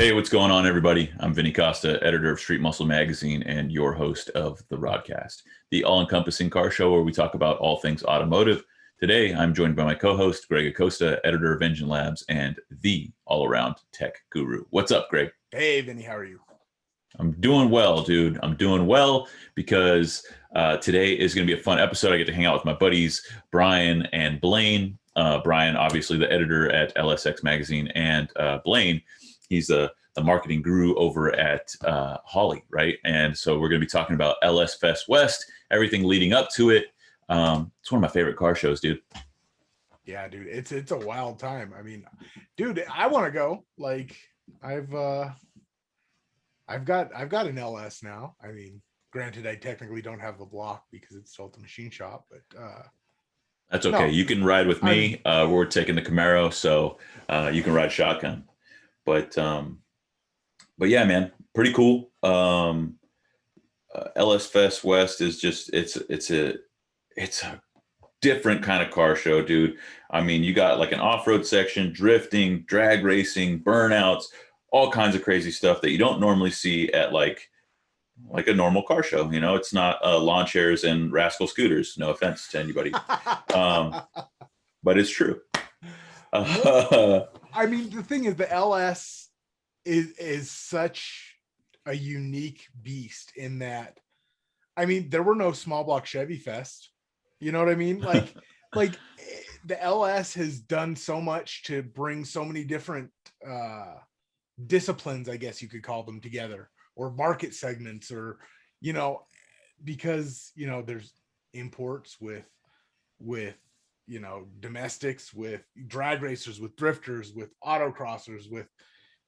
Hey, what's going on, everybody? I'm Vinny Costa, editor of Street Muscle Magazine and your host of the RodCAST, the all-encompassing car show where we talk about all things automotive. Today, I'm joined by my co-host, Greg Acosta, editor of Engine Labs and the all-around tech guru. What's up, Greg? Hey, Vinny, how are you? I'm doing well, dude. I'm doing well because today is going to be a fun episode. I get to hang out with my buddies, Brian and Blaine. Brian, obviously the editor at LSX Magazine, and Blaine, he's the marketing guru over at Holley, right? And so we're going to be talking about LS Fest West, everything leading up to it. It's one of my favorite car shows, dude. Yeah, dude, it's a wild time. I mean, dude, I want to go. Like, I've got an LS now. I mean, granted, I technically don't have the block because it's still at the machine shop, but that's okay. no, You can ride with me. We're taking the Camaro, so you can ride shotgun. But yeah, man, pretty cool. LS Fest West is just it's a different kind of car show, dude. I mean, you got like an off-road section, drifting, drag racing, burnouts, all kinds of crazy stuff that you don't normally see at like a normal car show. You know, it's not lawn chairs and rascal scooters. No offense to anybody, but it's true. I mean, the thing is, the LS is such a unique beast in that, I mean, there were no small block Chevy Fest. You know what I mean? Like the LS has done so much to bring so many different disciplines, I guess you could call them, together, or market segments, or, you know, because, you know, there's imports with you know, domestics, with drag racers, with drifters, with autocrossers, with,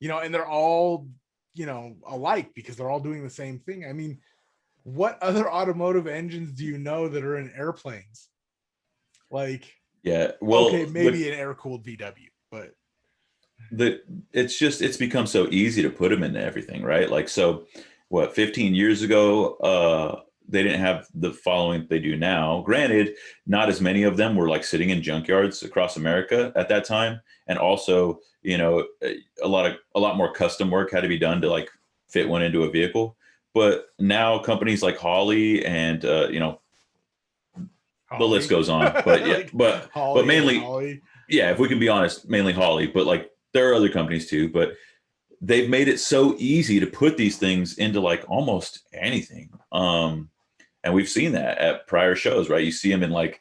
you know, and they're all, you know, alike because they're all doing the same thing. I mean, what other automotive engines do you know that are in airplanes? Like, yeah, well, okay, maybe an air-cooled VW, but it's become so easy to put them into everything, right? Like, so what, 15 years ago, they didn't have the following they do now. Granted, not as many of them were like sitting in junkyards across America at that time. And also, you know, a lot more custom work had to be done to like fit one into a vehicle. But now companies like Holley and you know, the list goes on. But yeah, like but mainly, yeah, if we can be honest, mainly Holley. But like there are other companies too. But they've made it so easy to put these things into like almost anything. And we've seen that at prior shows, right? You see them in like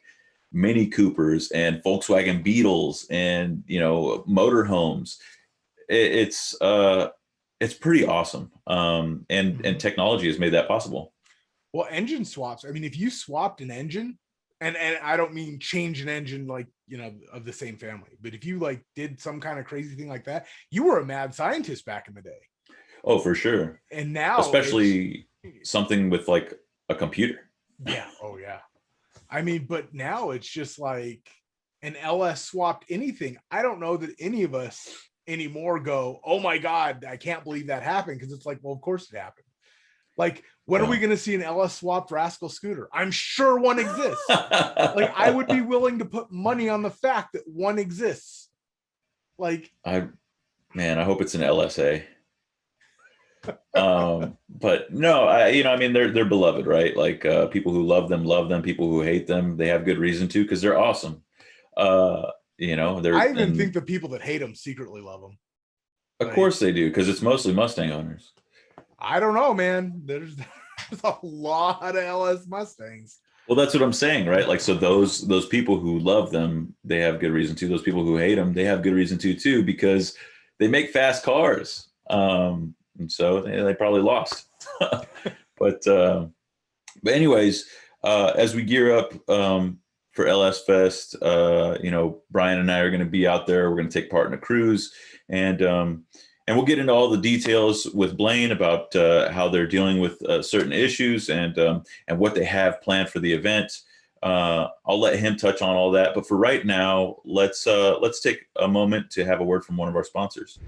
Mini Coopers and Volkswagen Beetles and, you know, motorhomes. It's pretty awesome. And technology has made that possible. Well, engine swaps. I mean, if you swapped an engine, and I don't mean change an engine like, you know, of the same family, but if you like did some kind of crazy thing like that, you were a mad scientist back in the day. Oh, for sure. And now, Especially something with like a computer. Yeah. Oh, yeah. I mean, but now it's just like an LS swapped anything. I don't know that any of us anymore go, oh my God, I can't believe that happened. Because it's like, well, of course it happened. Like, when are we going to see an LS swapped rascal scooter? I'm sure one exists. Like, I would be willing to put money on the fact that one exists. Like, I hope it's an LSA. But no, I mean, they're beloved, right? Like people who love them. People who hate them, they have good reason to, because they're awesome. You know, I even think the people that hate them secretly love them. Of course they do, because it's mostly Mustang owners. I don't know, man. There's a lot of LS Mustangs. Well, that's what I'm saying, right? Like, so those people who love them, they have good reason to. Those people who hate them, they have good reason to too, because they make fast cars. And so they probably lost. But anyways, as we gear up for LS Fest, you know, Brian and I are going to be out there. We're going to take part in a cruise, and we'll get into all the details with Blaine about how they're dealing with certain issues and what they have planned for the event. I'll let him touch on all that. But for right now, let's take a moment to have a word from one of our sponsors.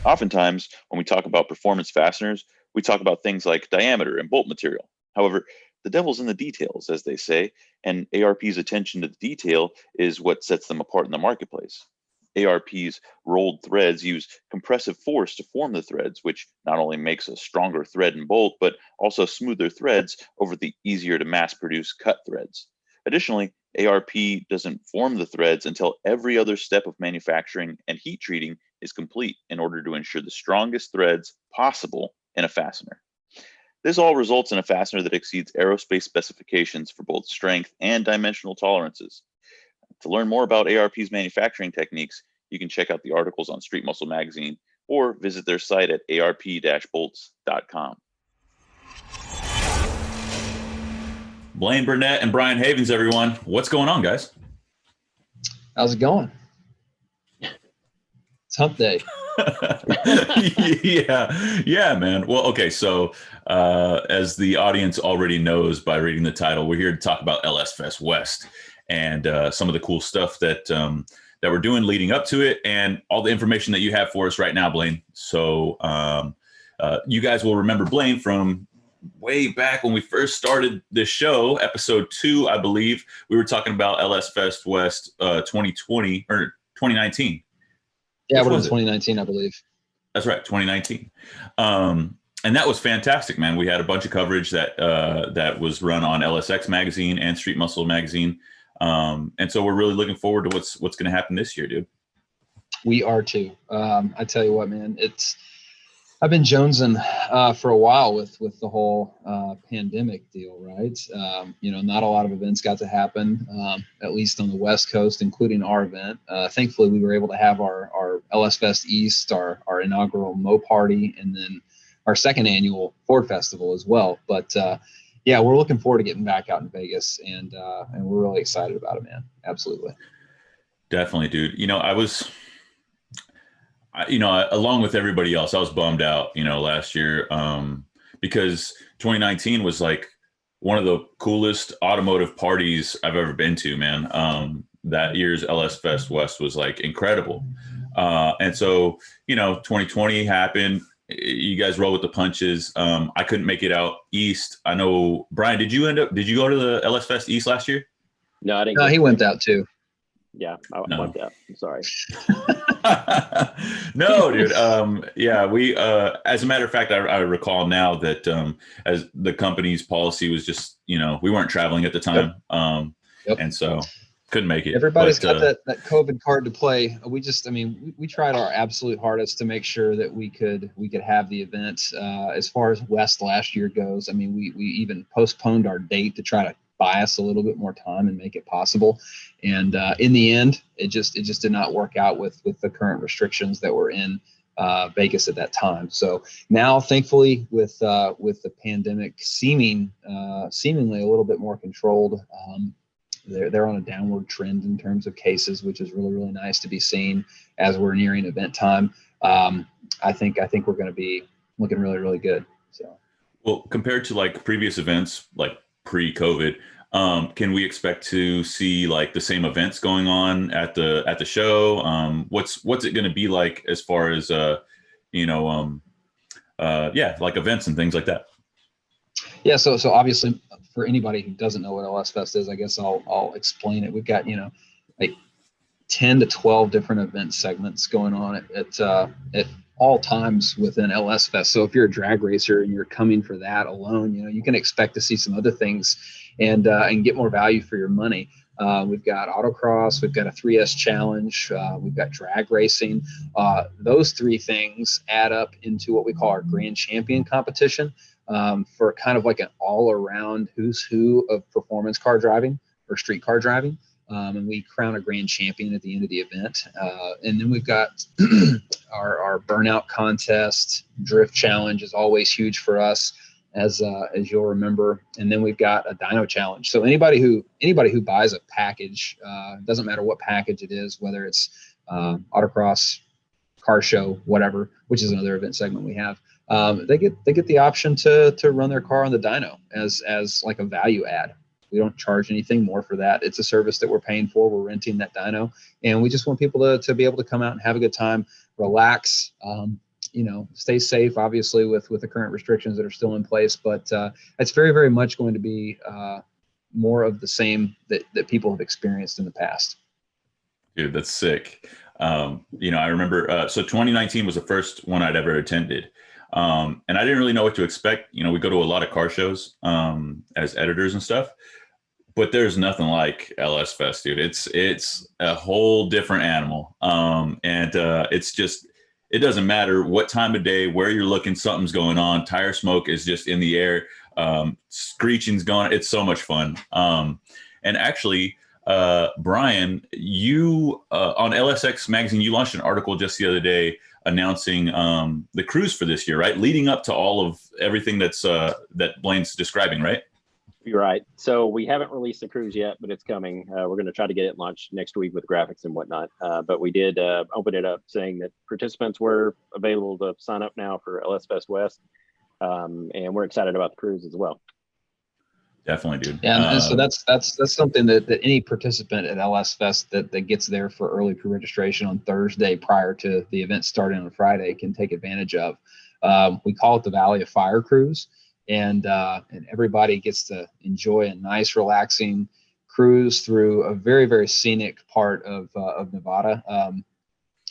Oftentimes, when we talk about performance fasteners, we talk about things like diameter and bolt material. However, the devil's in the details, as they say, and ARP's attention to the detail is what sets them apart in the marketplace. ARP's rolled threads use compressive force to form the threads, which not only makes a stronger thread and bolt, but also smoother threads over the easier to mass produce cut threads. Additionally, ARP doesn't form the threads until every other step of manufacturing and heat treating is complete in order to ensure the strongest threads possible in a fastener. This all results in a fastener that exceeds aerospace specifications for both strength and dimensional tolerances. To learn more about ARP's manufacturing techniques, you can check out the articles on Street Muscle Magazine or visit their site at arp-bolts.com. Blaine Burnett and Brian Havens, everyone. What's going on, guys? How's it going? It's hump day. yeah, man. Well, okay. So as the audience already knows by reading the title, we're here to talk about LS Fest West and some of the cool stuff that that we're doing leading up to it, and all the information that you have for us right now, Blaine. So you guys will remember Blaine from way back when we first started this show, episode 2, I believe. We were talking about LS Fest West 2020 or 2019. Yeah, it was 2019, I believe. That's right, 2019. And that was fantastic, man. We had a bunch of coverage that that was run on LSX Magazine and Street Muscle Magazine. And so we're really looking forward to what's going to happen this year, dude. We are too. I tell you what, man, I've been jonesing for a while with the whole pandemic deal, right? Not a lot of events got to happen, at least on the West Coast, including our event. Thankfully, we were able to have our LS Fest East, our inaugural Mo Party, and then our second annual Ford Festival as well. But yeah, we're looking forward to getting back out in Vegas, and we're really excited about it, man. Absolutely. Definitely, dude. Along with everybody else, I was bummed out, last year, because 2019 was like one of the coolest automotive parties I've ever been to, man. That year's LS Fest West was like incredible. And so, 2020 happened. You guys roll with the punches. I couldn't make it out East. I know, Brian, did you go to the LS Fest East last year? No, I didn't. No, he went out too. Yeah, I went out. I'm sorry. No, dude. Yeah, we, as a matter of fact, I recall now that as the company's policy was just, we weren't traveling at the time. Yep. And so couldn't make it. Everybody's got that COVID card to play. We tried our absolute hardest to make sure that we could have the event. As far as West last year goes, we even postponed our date to try to buy us a little bit more time and make it possible. And in the end, it just did not work out with the current restrictions that were in Vegas at that time. So now, thankfully, with the pandemic seemingly a little bit more controlled, they're on a downward trend in terms of cases, which is really, really nice to be seen as we're nearing event time. I think we're going to be looking really, really good. So, well, compared to like previous events, like pre-COVID, can we expect to see like the same events going on at the show? What's it going to be like as far as like events and things like that? Yeah, so obviously, for anybody who doesn't know what LS Fest is, I guess I'll explain it. We've got like 10 to 12 different event segments going on at all times within LS Fest. So if you're a drag racer and you're coming for that alone, you can expect to see some other things and get more value for your money. We've got autocross, we've got a 3S challenge, we've got drag racing. Those three things add up into what we call our grand champion competition, for kind of like an all-around who's who of performance car driving or street car driving. And we crown a grand champion at the end of the event. And then we've got our burnout contest. Drift challenge is always huge for us, as you'll remember. And then we've got a dyno challenge. So anybody who buys a package, doesn't matter what package it is, whether it's autocross, car show, whatever, which is another event segment we have, they get the option to run their car on the dyno as like a value add. We don't charge anything more for that. It's a service that we're paying for. We're renting that dyno, and we just want people to be able to come out and have a good time, relax, stay safe, obviously with the current restrictions that are still in place. But it's very, very much going to be more of the same that people have experienced in the past. Dude, that's sick. I remember, so 2019 was the first one I'd ever attended. And I didn't really know what to expect. We go to a lot of car shows as editors and stuff, but there's nothing like LS Fest, dude. It's a whole different animal. And it's just, it doesn't matter what time of day, where you're looking, something's going on. Tire smoke is just in the air. Screeching's going. It's so much fun. And actually, Brian, you on LSX magazine, you launched an article just the other day announcing the cruise for this year, right? Leading up to all of everything that Blaine's describing, right? You're right. So we haven't released the cruise yet, but it's coming. We're going to try to get it launched next week with graphics and whatnot. But we did open it up saying that participants were available to sign up now for LS Fest West. And we're excited about the cruise as well. Definitely, dude. Yeah, and so that's something that any participant at LS Fest that gets there for early pre-registration on Thursday prior to the event starting on Friday can take advantage of. We call it the Valley of Fire Cruise, and everybody gets to enjoy a nice, relaxing cruise through a very, very scenic part of Nevada.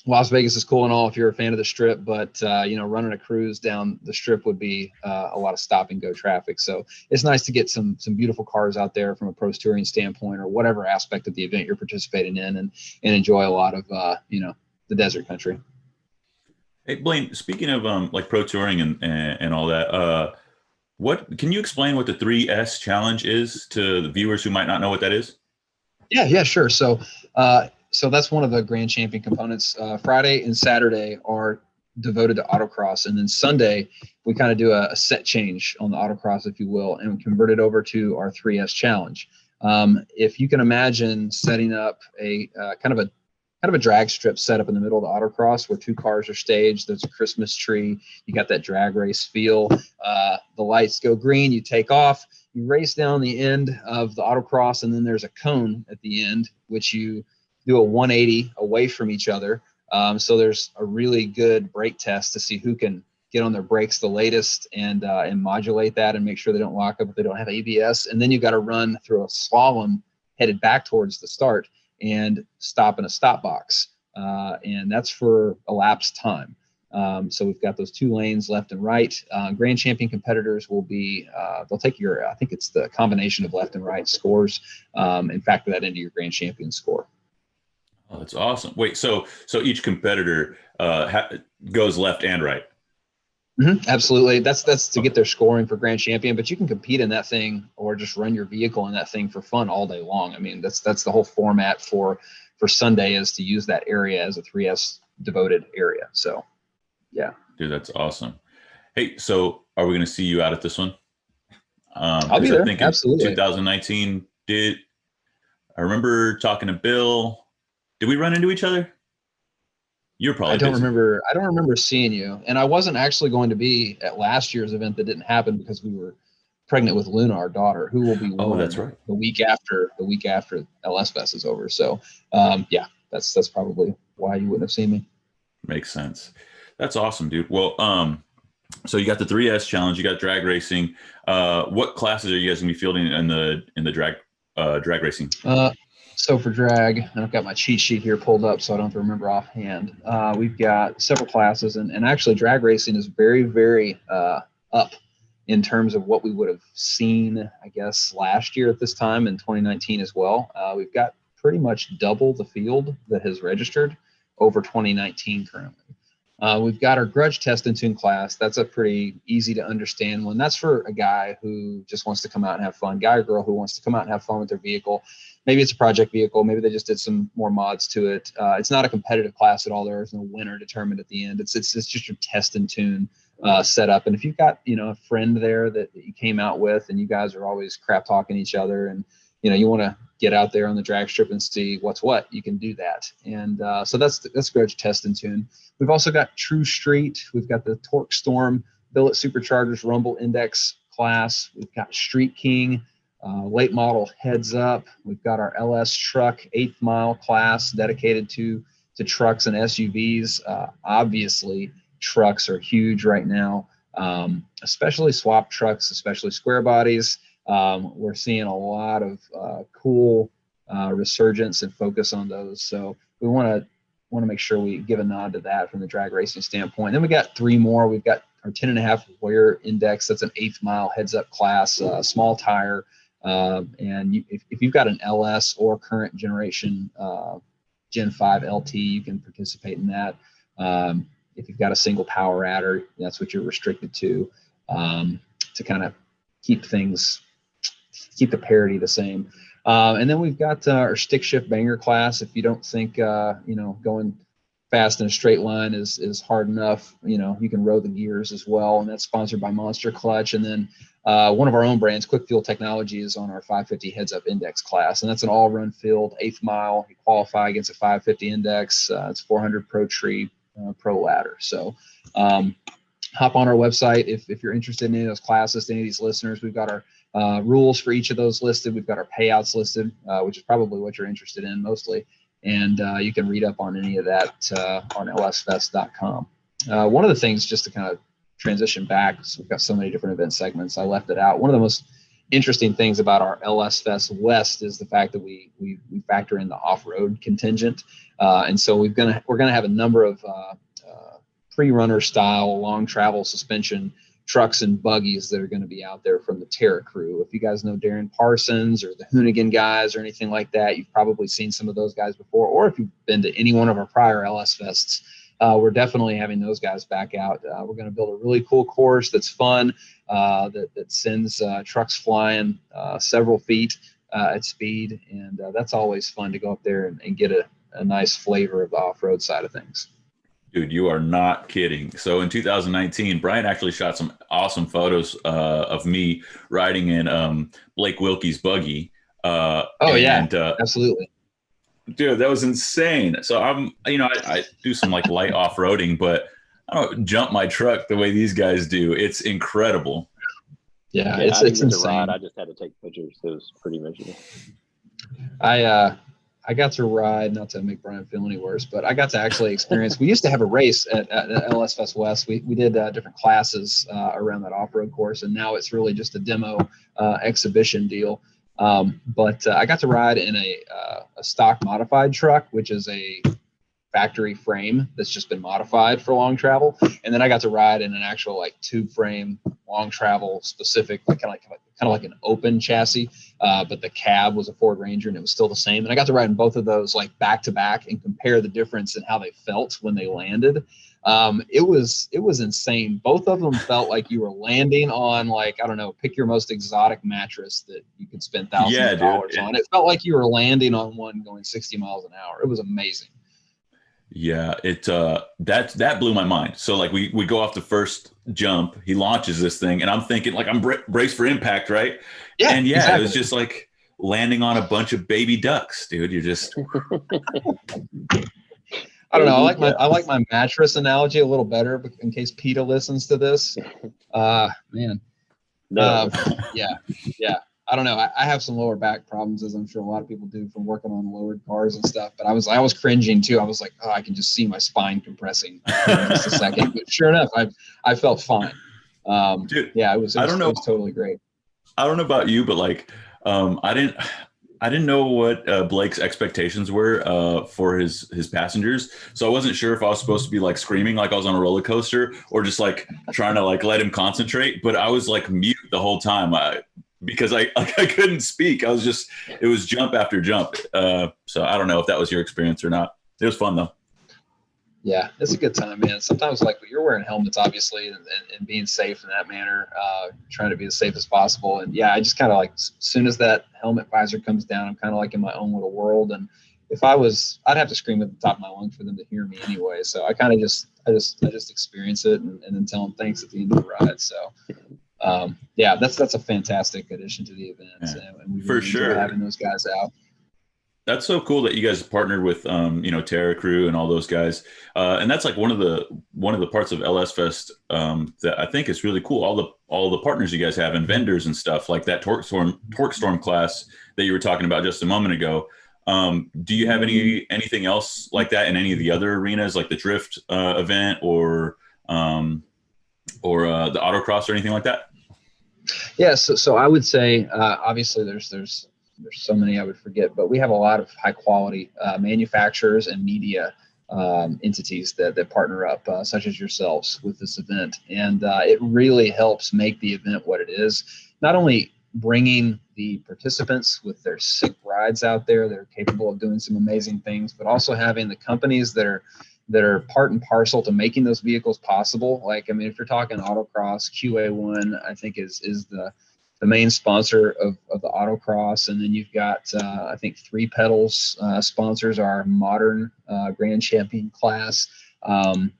Las Vegas is cool and all if you're a fan of the Strip, but running a cruise down the Strip would be a lot of stop and go traffic. So it's nice to get some beautiful cars out there from a pros touring standpoint or whatever aspect of the event you're participating in, and enjoy a lot of the desert country. Hey Blaine, speaking of like pro touring and all that, what can you explain what the 3S challenge is to the viewers who might not know what that is? Yeah, sure. So that's one of the Grand Champion components. Friday and Saturday are devoted to autocross, and then Sunday we kind of do a set change on the autocross, if you will, and we convert it over to our 3S challenge. If you can imagine setting up a kind of a drag strip set up in the middle of the autocross where two cars are staged, there's a Christmas tree, you got that drag race feel. The lights go green, you take off, you race down the end of the autocross, and then there's a cone at the end, which you do a 180 away from each other. So there's a really good brake test to see who can get on their brakes the latest and modulate that and make sure they don't lock up if they don't have ABS. And then you got to run through a slalom headed back towards the start and stop in a stop box. And that's for elapsed time. So we've got those two lanes left and right. Grand Champion competitors will be, they'll take I think it's the combination of left and right scores and factor that into your Grand Champion score. Oh, that's awesome. Wait, so each competitor goes left and right? Mm-hmm, absolutely. That's to get their scoring for Grand Champion, but you can compete in that thing or just run your vehicle in that thing for fun all day long. I mean, that's the whole format for Sunday, is to use that area as a 3S devoted area. So, yeah. Dude, that's awesome. Hey, so are we going to see you out at this one? I'll be there. Absolutely. 2019 I remember talking to Bill. Did we run into each other? You're probably busy. I don't remember seeing you. And I wasn't actually going to be at last year's event that didn't happen because we were pregnant with Luna, our daughter, who will be born that's right. the week after LS Fest is over. So that's probably why you wouldn't have seen me. Makes sense. That's awesome, dude. Well, so you got the 3S challenge, you got drag racing. What classes are you guys gonna be fielding in the drag racing? So for drag, and I've got my cheat sheet here pulled up so I don't have to remember offhand. We've got several classes, and actually drag racing is very, very up in terms of what we would have seen, I guess, last year at this time in 2019 as well. We've got pretty much double the field that has registered over 2019 currently. We've got our grudge test and tune class. That's a pretty easy to understand one. That's for a guy who just wants to come out and have fun, guy or girl who wants to come out and have fun with their vehicle. Maybe it's a project vehicle. Maybe they just did some more mods to it. It's not a competitive class at all. There is no winner determined at the end. It's just your test and tune setup. And if you've got, a friend there that you came out with and you guys are always crap talking each other and, you want to get out there on the drag strip and see what's what, you can do that. And so that's grudge test and tune. We've also got True Street. We've got the Torque Storm, Billet Superchargers Rumble Index class. We've got Street King, late model Heads Up. We've got our LS Truck 8th Mile class dedicated to trucks and SUVs. Obviously, trucks are huge right now, especially swap trucks, especially square bodies. We're seeing a lot of cool resurgence and focus on those. So we want want to make sure we give a nod to that from the drag racing standpoint. Then we got 3 more. We've got our 10.5 wear index. That's an 1/8 mile heads up class, small tire. And if you've got an LS or current generation Gen 5 LT, you can participate in that. If you've got a single power adder, that's what you're restricted to kind of keep the parity the same. And then we've got our stick shift banger class. If you don't think going fast in a straight line is hard enough, you can row the gears as well, and that's sponsored by Monster Clutch. And then one of our own brands, Quick Fuel Technology, is on our 550 heads up index class, and that's an all run field 1/8 mile. You qualify against a 550 index. It's 400 pro tree, pro ladder. So hop on our website if you're interested in any of those classes. To any of these listeners, we've got our rules for each of those listed. We've got our payouts listed, which is probably what you're interested in mostly. And you can read up on any of that on lsfest.com. One of the things, just to kind of transition back, so we've got so many different event segments, I left it out. One of the most interesting things about our LS Fest West is the fact that we factor in the off-road contingent. And so we're gonna have a number of pre-runner style long travel suspension trucks and buggies that are going to be out there from the Terra crew. If you guys know Darren Parsons or the Hoonigan guys or anything like that, you've probably seen some of those guys before, or if you've been to any one of our prior LS Fests, we're definitely having those guys back out. We're going to build a really cool course that's fun, that sends trucks flying several feet at speed, and that's always fun to go up there and get a nice flavor of the off-road side of things. Dude, you are not kidding. So in 2019, Brian actually shot some awesome photos of me riding in Blake Wilkie's buggy. Absolutely. Dude, that was insane. So I do some like light off-roading, but I don't jump my truck the way these guys do. It's incredible. Yeah, it's insane. I just had to take pictures. It was pretty miserable. I got to ride, not to make Brian feel any worse, but I got to actually experience. We used to have a race at LS Fest West. We did different classes around that off-road course, and now it's really just a demo exhibition deal. But I got to ride in a stock modified truck, which is a factory frame that's just been modified for long travel, and then I got to ride in an actual like tube frame long travel specific, like kind of like an open chassis, but the cab was a Ford Ranger and it was still the same. And I got to ride in both of those like back to back and compare the difference in how they felt when they landed. It was insane. Both of them felt like you were landing on, like, I don't know, pick your most exotic mattress that you could spend thousands of dollars on. It felt like you were landing on one going 60 miles an hour. It was amazing. Yeah, that blew my mind. So like we go off the first jump, he launches this thing, and I'm thinking like I'm braced for impact, right? Yeah, and exactly. It was just like landing on a bunch of baby ducks, dude. You're just. I don't know. I like my mattress analogy a little better in case PETA listens to this. Man. No. Yeah. I don't know. I have some lower back problems, as I'm sure a lot of people do from working on lowered cars and stuff. But I was cringing too. I was like, oh, I can just see my spine compressing in just a second. But sure enough, I felt fine. Dude, yeah, it was totally great. I don't know about you, but like, I didn't know what Blake's expectations were for his passengers. So I wasn't sure if I was supposed to be like screaming like I was on a roller coaster or just like trying to like let him concentrate. But I was like mute the whole time because I couldn't speak. It was jump after jump. So I don't know if that was your experience or not. It was fun though. Yeah, it's a good time, man. Sometimes like you're wearing helmets, obviously, and being safe in that manner, trying to be as safe as possible. And yeah, I just kind of like, as soon as that helmet visor comes down, I'm kind of like in my own little world. And if I'd have to scream at the top of my lungs for them to hear me anyway. So I kind of I just experience it and then tell them thanks at the end of the ride. So yeah, that's a fantastic addition to the event. Yeah, and we for really sure enjoy having those guys out. That's so cool that you guys partnered with, Terra Crew and all those guys. And that's like one of the parts of LS Fest that I think is really cool. All the partners you guys have and vendors and stuff like that Torque Storm class that you were talking about just a moment ago. Do you have anything else like that in any of the other arenas, like the drift event or the autocross or anything like that? Yeah. So I would say, obviously there's so many I would forget, but we have a lot of high quality manufacturers and media entities that partner up, such as yourselves, with this event. And it really helps make the event what it is. Not only bringing the participants with their sick rides out there that are capable of doing some amazing things, but also having the companies that are part and parcel to making those vehicles possible. Like, I mean, if you're talking Autocross, QA1, I think is the main sponsor of the Autocross. And then you've got, I think, Three Pedals sponsors our modern Grand Champion class. And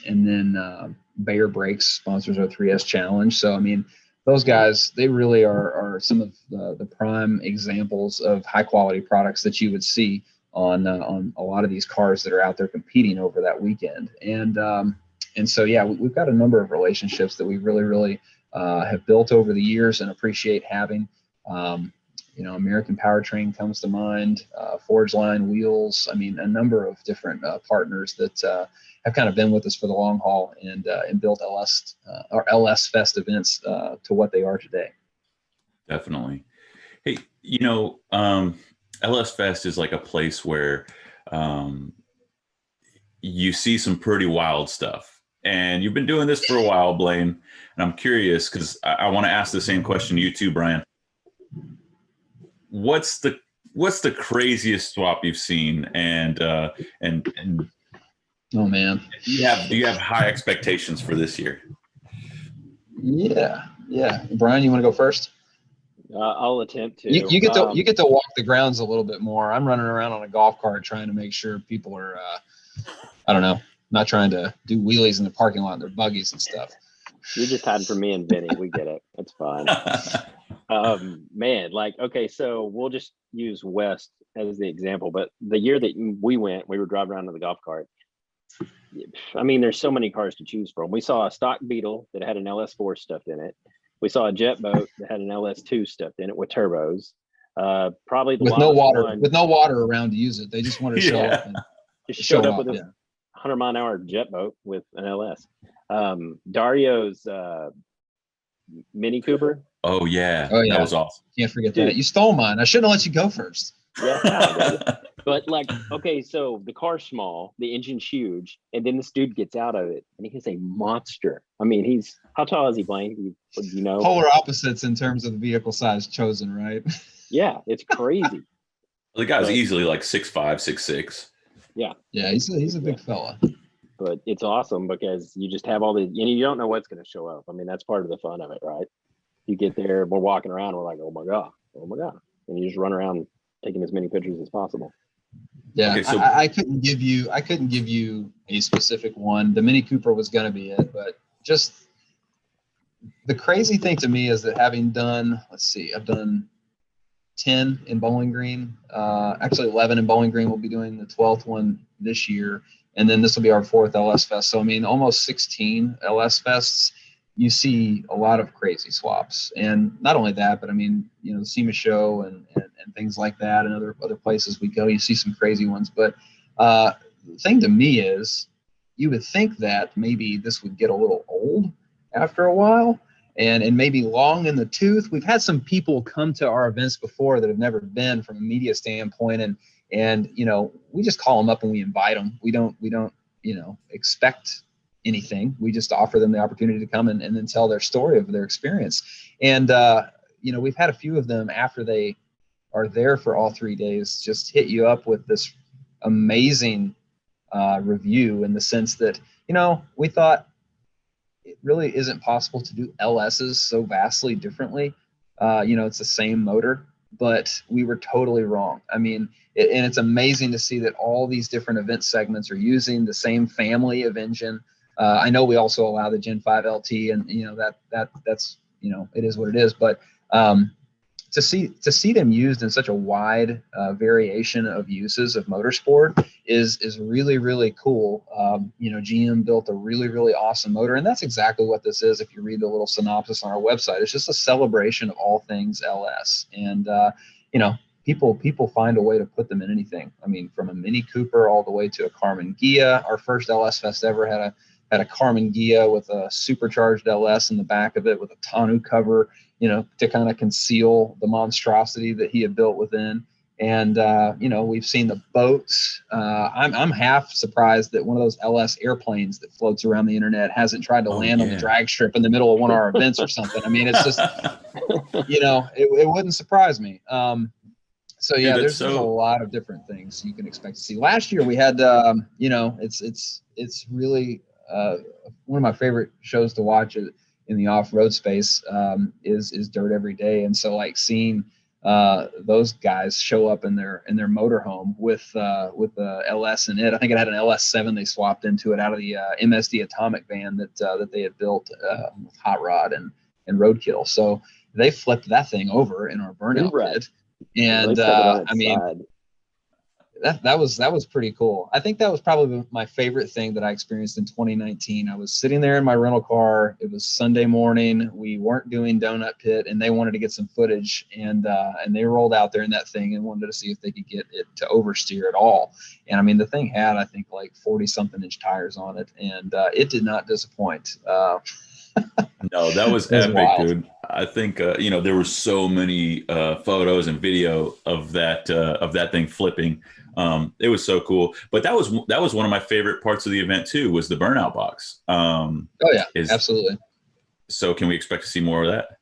then Bayer Brakes sponsors our 3S Challenge. So, I mean, those guys, they really are some of the prime examples of high quality products that you would see on a lot of these cars that are out there competing over that weekend. And so, yeah, we've got a number of relationships that we really have built over the years and appreciate having. American Powertrain comes to mind, Forge Line Wheels. I mean, a number of different partners that have kind of been with us for the long haul and built LS Fest events to what they are today. Definitely. Hey, LS Fest is like a place where you see some pretty wild stuff. And you've been doing this for a while, Blaine. And I'm curious because I want to ask the same question to you too, Brian. What's the craziest swap you've seen? And oh man, do you have high expectations for this year? Yeah. Brian, you want to go first? I'll attempt to. You get to walk the grounds a little bit more. I'm running around on a golf cart trying to make sure people are, I don't know, not trying to do wheelies in the parking lot in their buggies and stuff. You're just hiding from me and Vinny. We get it. It's fine. Man, okay, so we'll just use West as the example. But the year that we went, we were driving around in the golf cart. I mean, there's so many cars to choose from. We saw a stock Beetle that had an LS4 stuffed in it. We saw a jet boat that had an LS2 stuffed in it with turbos. Probably with no water around to use it. They just wanted to show up. And just showed up with a 100-mile-an-hour jet boat with an LS. Dario's Mini Cooper. Oh yeah, that was awesome. Can't forget that. You stole mine. I shouldn't have let you go first. Yeah, but okay, so the car's small, the engine's huge, and then this dude gets out of it, and he's a monster. I mean, how tall is he, Blaine? Do you know? Polar opposites in terms of the vehicle size chosen, right? Yeah, it's crazy. The guy's easily like 6'5", 6'6". Yeah, he's a big fella. But it's awesome because you just have all you don't know what's going to show up. I mean, that's part of the fun of it, right? You get there, we're walking around, we're like, oh my god, and you just run around taking as many pictures as possible. Yeah, okay, so I couldn't give you a specific one. The Mini Cooper was going to be it, but just the crazy thing to me is that having done, I've done 10 in Bowling Green, actually 11 in Bowling Green. We'll be doing the 12th one this year. And then this will be our 4th LS Fest. So, I mean, almost 16 LS Fests. You see a lot of crazy swaps. And not only that, but I mean, the SEMA show and things like that and other places we go, you see some crazy ones. But the thing to me is you would think that maybe this would get a little old after a while and maybe long in the tooth. We've had some people come to our events before that have never been from a media standpoint. And we just call them up and we invite them. We don't expect anything. We just offer them the opportunity to come and then tell their story of their experience. And, we've had a few of them after they are there for all 3 days, just hit you up with this amazing review in the sense that, we thought it really isn't possible to do LSs so vastly differently. It's the same motor, but we were totally wrong. I mean, and it's amazing to see that all these different event segments are using the same family of engine. I know we also allow the Gen 5 LT, and that's it is what it is. But to see them used in such a wide variation of uses of motorsport is really, really cool. GM built a really, really awesome motor, and that's exactly what this is. If you read the little synopsis on our website, it's just a celebration of all things LS. And people find a way to put them in anything. I mean, from a Mini Cooper all the way to a Carmen Ghia. Our first LS Fest ever had a Carmen Ghia with a supercharged LS in the back of it with a tonneau cover, to kind of conceal the monstrosity that he had built within. And we've seen the boats. I'm half surprised that one of those LS airplanes that floats around the internet hasn't tried to land on the drag strip in the middle of one of our events or something. I mean, it's just, it wouldn't surprise me. So yeah, Dude, there's a lot of different things you can expect to see. Last year we had, it's really one of my favorite shows to watch in the off-road space is Dirt Every Day, and so like seeing those guys show up in their motorhome with the LS in it. I think it had an LS7 they swapped into it out of the MSD Atomic van that they had built with Hot Rod and Roadkill. So they flipped that thing over in our burnout pit. And I mean, that was pretty cool. I think that was probably my favorite thing that I experienced in 2019. I was sitting there in my rental car. It was Sunday morning. We weren't doing Donut Pit, and they wanted to get some footage, and they rolled out there in that thing and wanted to see if they could get it to oversteer at all. And I mean, the thing had, I think, like 40-something inch tires on it, and it did not disappoint. No, that was epic, wild. Dude. I think there were so many photos and video of that thing flipping. It was so cool. But that was one of my favorite parts of the event too, was the burnout box. Oh yeah, absolutely. So can we expect to see more of that?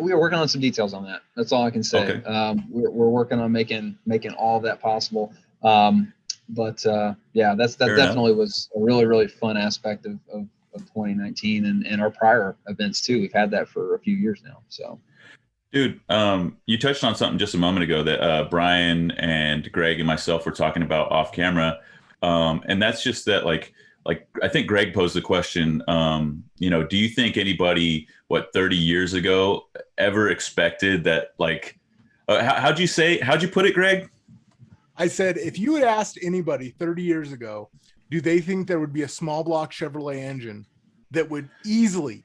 We are working on some details on that. That's all I can say. Okay. We're working on making all of that possible. But yeah, that definitely was a really, really fun aspect of 2019 and our prior events too. We've had that for a few years now. So, dude, you touched on something just a moment ago that Brian and Greg and myself were talking about off camera, and that's just that like I think Greg posed the question. Do you think anybody 30 years ago ever expected that? Like, how'd you put it, Greg? I said, if you had asked anybody 30 years ago, do they think there would be a small block Chevrolet engine that would easily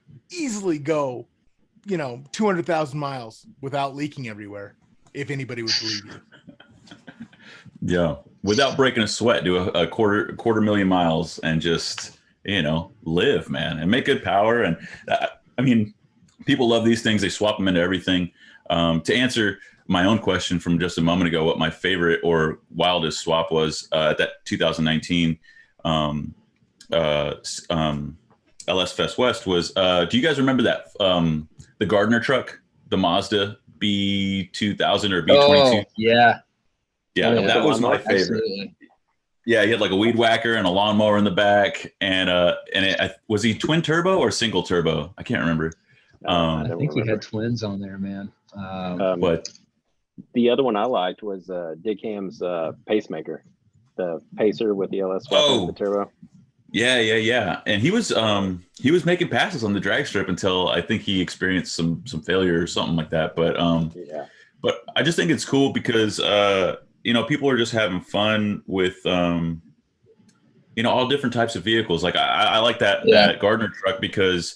go, 200,000 miles without leaking everywhere? If anybody would believe you. Yeah. Without breaking a sweat, do a quarter million miles and just, live, man, and make good power. And I mean, people love these things. They swap them into everything. To answer my own question from just a moment ago, what my favorite or wildest swap was at that 2019 LS Fest West was, do you guys remember that the Gardner truck, the Mazda B2000 or B22? Oh, yeah. Yeah, that was my favorite. Absolutely. Yeah, he had like a weed whacker and a lawnmower in the back, and was he twin turbo or single turbo? I can't remember. I think he had twins on there, man. But the other one I liked was Dick Ham's Pacemaker, the Pacer with the LS swap and the turbo. Yeah. And he was making passes on the drag strip until I think he experienced some failure or something like that. But but I just think it's cool because people are just having fun with all different types of vehicles. Like I like that Gardner truck because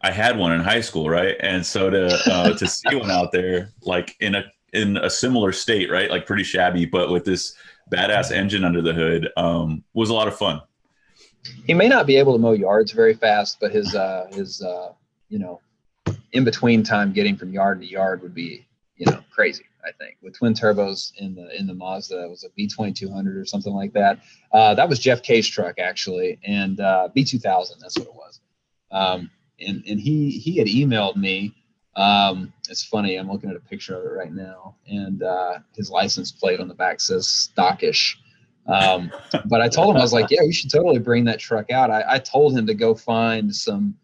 I had one in high school, right? And so to see one out there like in a similar state, right? Like pretty shabby, but with this badass engine under the hood, was a lot of fun. He may not be able to mow yards very fast, but his in between time getting from yard to yard would be, crazy. I think with twin turbos in the Mazda, it was a B2200 or something like that. That was Jeff K's truck actually, and B2000. That's what it was. And he had emailed me. It's funny. I'm looking at a picture of it right now, and his license plate on the back says Stockish. But I told him, I was like, yeah, we should totally bring that truck out. I told him to go find some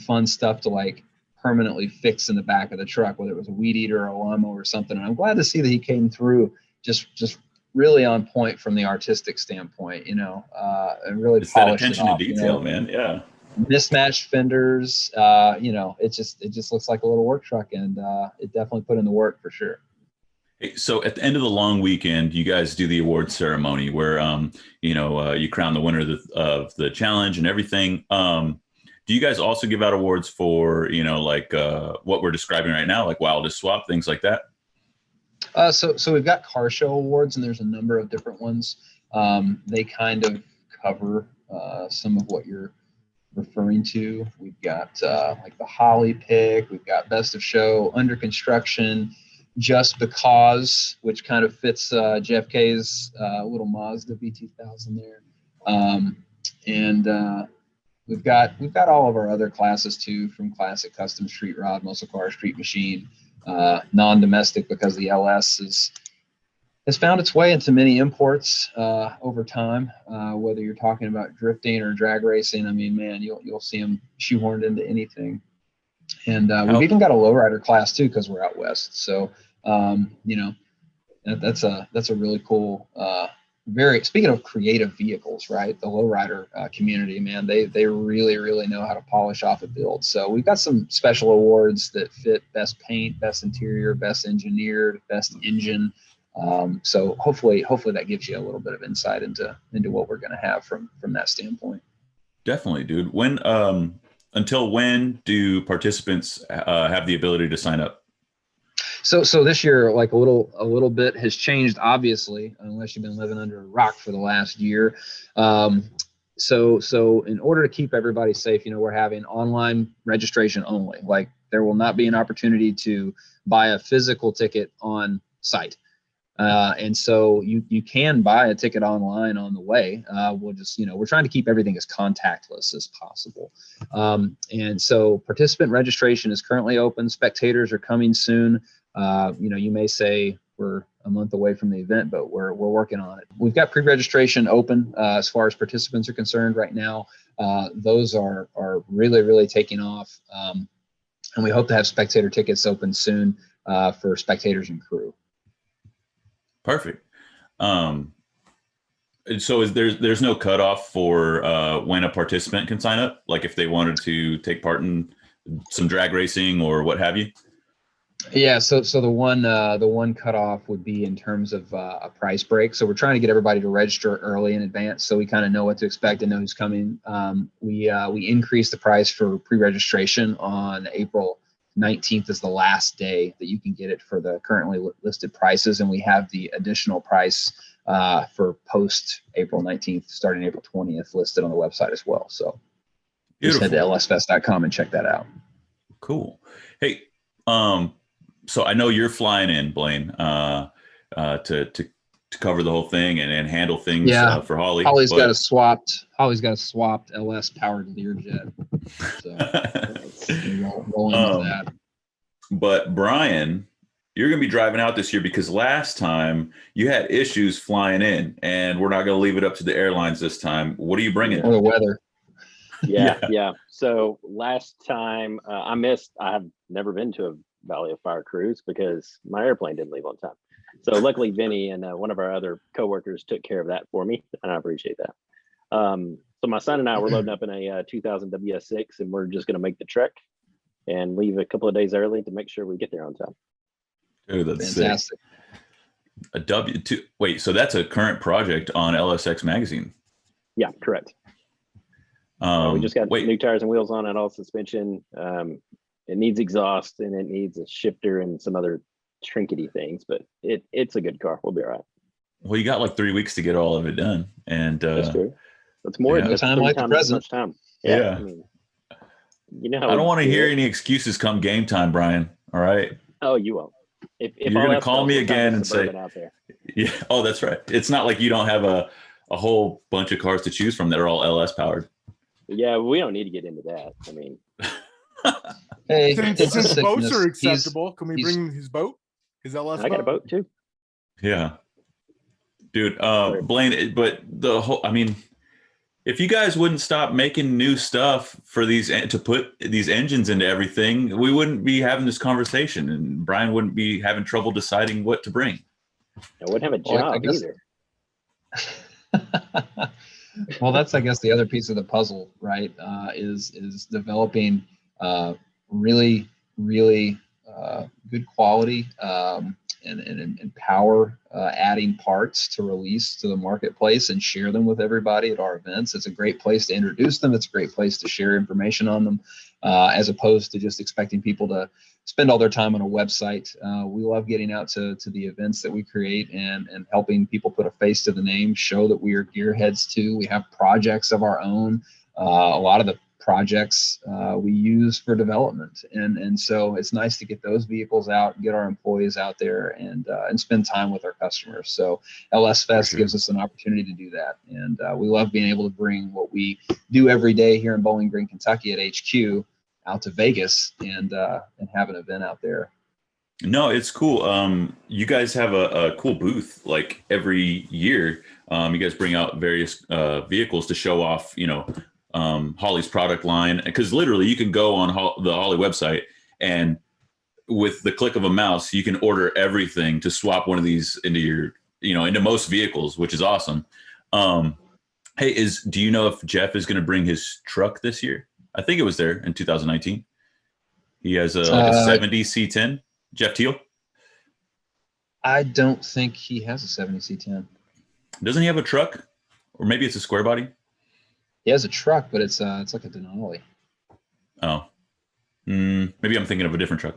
fun stuff to like permanently fix in the back of the truck, whether it was a weed eater or a lawnmower or something. And I'm glad to see that he came through just really on point from the artistic standpoint, and really it's that attention to detail, man. Yeah. Mismatched fenders, it just looks like a little work truck, and it definitely put in the work for sure. So at the end of the long weekend, you guys do the award ceremony where, you crown the winner of the challenge and everything. Do you guys also give out awards for, what we're describing right now, like wildest swap, things like that? So we've got car show awards, and there's a number of different ones. They kind of cover some of what you're referring to. We've got like the Holly pick. We've got best of show, under construction. Just Because, which kind of fits JFK's little Mazda V2000 there. And we've got all of our other classes too, from classic, custom, street rod, muscle car, street machine, non-domestic, because the LS has found its way into many imports over time. Whether you're talking about drifting or drag racing, I mean, man, you'll see them shoehorned into anything. And we've even got a lowrider class too, because we're out west. So that's a really cool. Speaking of creative vehicles, right? The lowrider community, man, they really know how to polish off a build. So we've got some special awards that fit best paint, best interior, best engineered, best engine. So hopefully that gives you a little bit of insight into what we're going to have from that standpoint. Definitely, dude. Until when do participants have the ability to sign up? So this year, like a little bit has changed, obviously, unless you've been living under a rock for the last year. So in order to keep everybody safe, we're having online registration only. Like, there will not be an opportunity to buy a physical ticket on site. And so you can buy a ticket online on the way. We'll just, we're trying to keep everything as contactless as possible. And so participant registration is currently open. Spectators are coming soon. You may say we're a month away from the event, but we're working on it. We've got pre-registration open as far as participants are concerned right now. Those are really taking off. And we hope to have spectator tickets open soon for spectators and crew. Perfect. So there's no cutoff for when a participant can sign up? Like if they wanted to take part in some drag racing or what have you? Yeah. So the one cutoff would be in terms of a price break. So we're trying to get everybody to register early in advance, so we kind of know what to expect and know who's coming. We increased the price for pre-registration on April 19th is the last day that you can get it for the currently listed prices, and we have the additional price for post April 19th, starting April 20th, listed on the website as well. So just head to lsfest.com and check that out. Cool. Hey, so I know you're flying in, Blaine, to cover the whole thing and handle things for Holly. Holly's got a swapped LS powered Learjet. So roll into that. But Brian, you're going to be driving out this year because last time you had issues flying in, and we're not going to leave it up to the airlines this time. What are you bringing? Or the weather. Yeah. So last time I have never been to a Valley of Fire cruise because my airplane didn't leave on time. So luckily Vinny and one of our other coworkers took care of that for me, and I appreciate that. So my son and I were loading up in a 2000 WS6, and we're just going to make the trek and leave a couple of days early to make sure we get there on time. Dude, that's fantastic. Sick. A W2. Wait, so that's a current project on LSX magazine? Yeah, correct. We just got new tires and wheels on it, all suspension. It needs exhaust, and it needs a shifter and some other trinkety things, but it's a good car. We'll be all right. Well, you got like 3 weeks to get all of it done, and that's true. That's more no time like the present. Much time. Yeah. I mean, I don't want to hear any excuses come game time, Brian. All right. Oh, you won't. If you're going to call me again and say, out there. Yeah. Oh, that's right. It's not like you don't have a whole bunch of cars to choose from that are all LS powered. Yeah, we don't need to get into that. I mean, hey, since boats are acceptable, can we bring his boat? His LS? I got a boat too. Yeah, dude. Blaine, but if you guys wouldn't stop making new stuff for these to put these engines into everything, we wouldn't be having this conversation, and Brian wouldn't be having trouble deciding what to bring. I wouldn't have a job either. Well, that's, I guess, the other piece of the puzzle, right? Is developing really good quality and power adding parts to release to the marketplace and share them with everybody at our events. It's a great place to introduce them. It's a great place to share information on them, as opposed to just expecting people to spend all their time on a website. We love getting out to the events that we create and helping people put a face to the name, show that we are gearheads too. We have projects of our own. A lot of the projects we use for development, and so it's nice to get those vehicles out and get our employees out there and spend time with our customers. So LS Fest gives us an opportunity to do that, and we love being able to bring what we do every day here in Bowling Green, Kentucky at HQ out to Vegas and have an event out there. No, it's cool. You guys have a cool booth like every year. You guys bring out various vehicles to show off, Holley's product line, because literally you can go on the Holley website and with the click of a mouse, you can order everything to swap one of these into your, into most vehicles, which is awesome. Hey, do you know if Jeff is going to bring his truck this year? I think it was there in 2019. He has a 70 C10. Jeff Teal? I don't think he has a 70 C10. Doesn't he have a truck? Or maybe it's a square body? He has a truck, but it's like a Denali. Oh. Maybe I'm thinking of a different truck.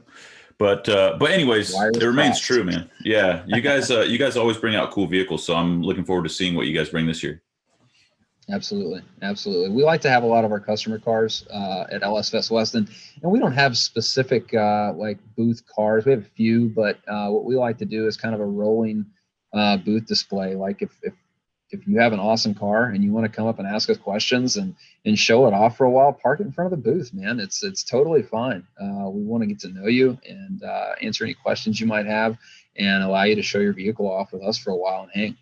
But anyways, it remains true, man. Yeah, you guys always bring out cool vehicles, so I'm looking forward to seeing what you guys bring this year. Absolutely. We like to have a lot of our customer cars at LS Fest West, and we don't have specific like booth cars. We have a few, but what we like to do is kind of a rolling booth display. Like if you have an awesome car and you want to come up and ask us questions and show it off for a while, park it in front of the booth, man. It's totally fine. We want to get to know you and answer any questions you might have and allow you to show your vehicle off with us for a while and hang.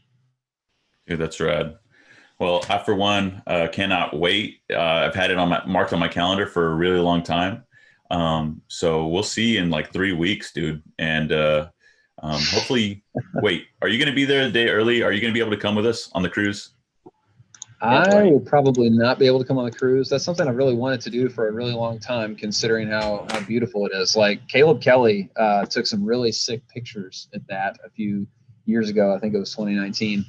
Yeah, that's rad. Well, I, for one, cannot wait. I've had it marked on my calendar for a really long time. So we'll see in like 3 weeks, dude. And hopefully, wait, are you going to be there a day early? Are you going to be able to come with us on the cruise? I will probably not be able to come on the cruise. That's something I really wanted to do for a really long time, considering how beautiful it is. Like Caleb Kelly took some really sick pictures at that a few years ago. I think it was 2019.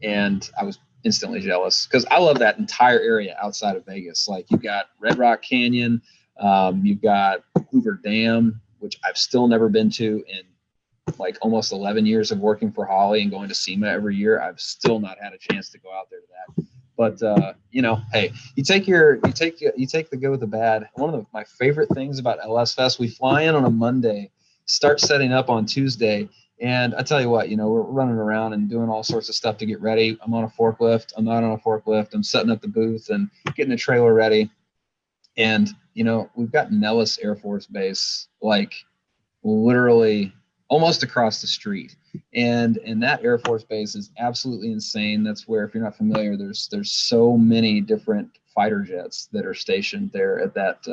And I was instantly jealous because I love that entire area outside of Vegas. Like you've got Red Rock Canyon, you've got Hoover Dam, which I've still never been to in like almost 11 years of working for Holley and going to SEMA every year. I've still not had a chance to go out there to that. But hey, you take the good with the bad. One of my favorite things about LS Fest, we fly in on a Monday, start setting up on Tuesday. And I tell you what, we're running around and doing all sorts of stuff to get ready. I'm on a forklift. I'm not on a forklift. I'm setting up the booth and getting the trailer ready. And, we've got Nellis Air Force Base, like literally almost across the street. And that Air Force Base is absolutely insane. That's where, if you're not familiar, there's so many different fighter jets that are stationed there at that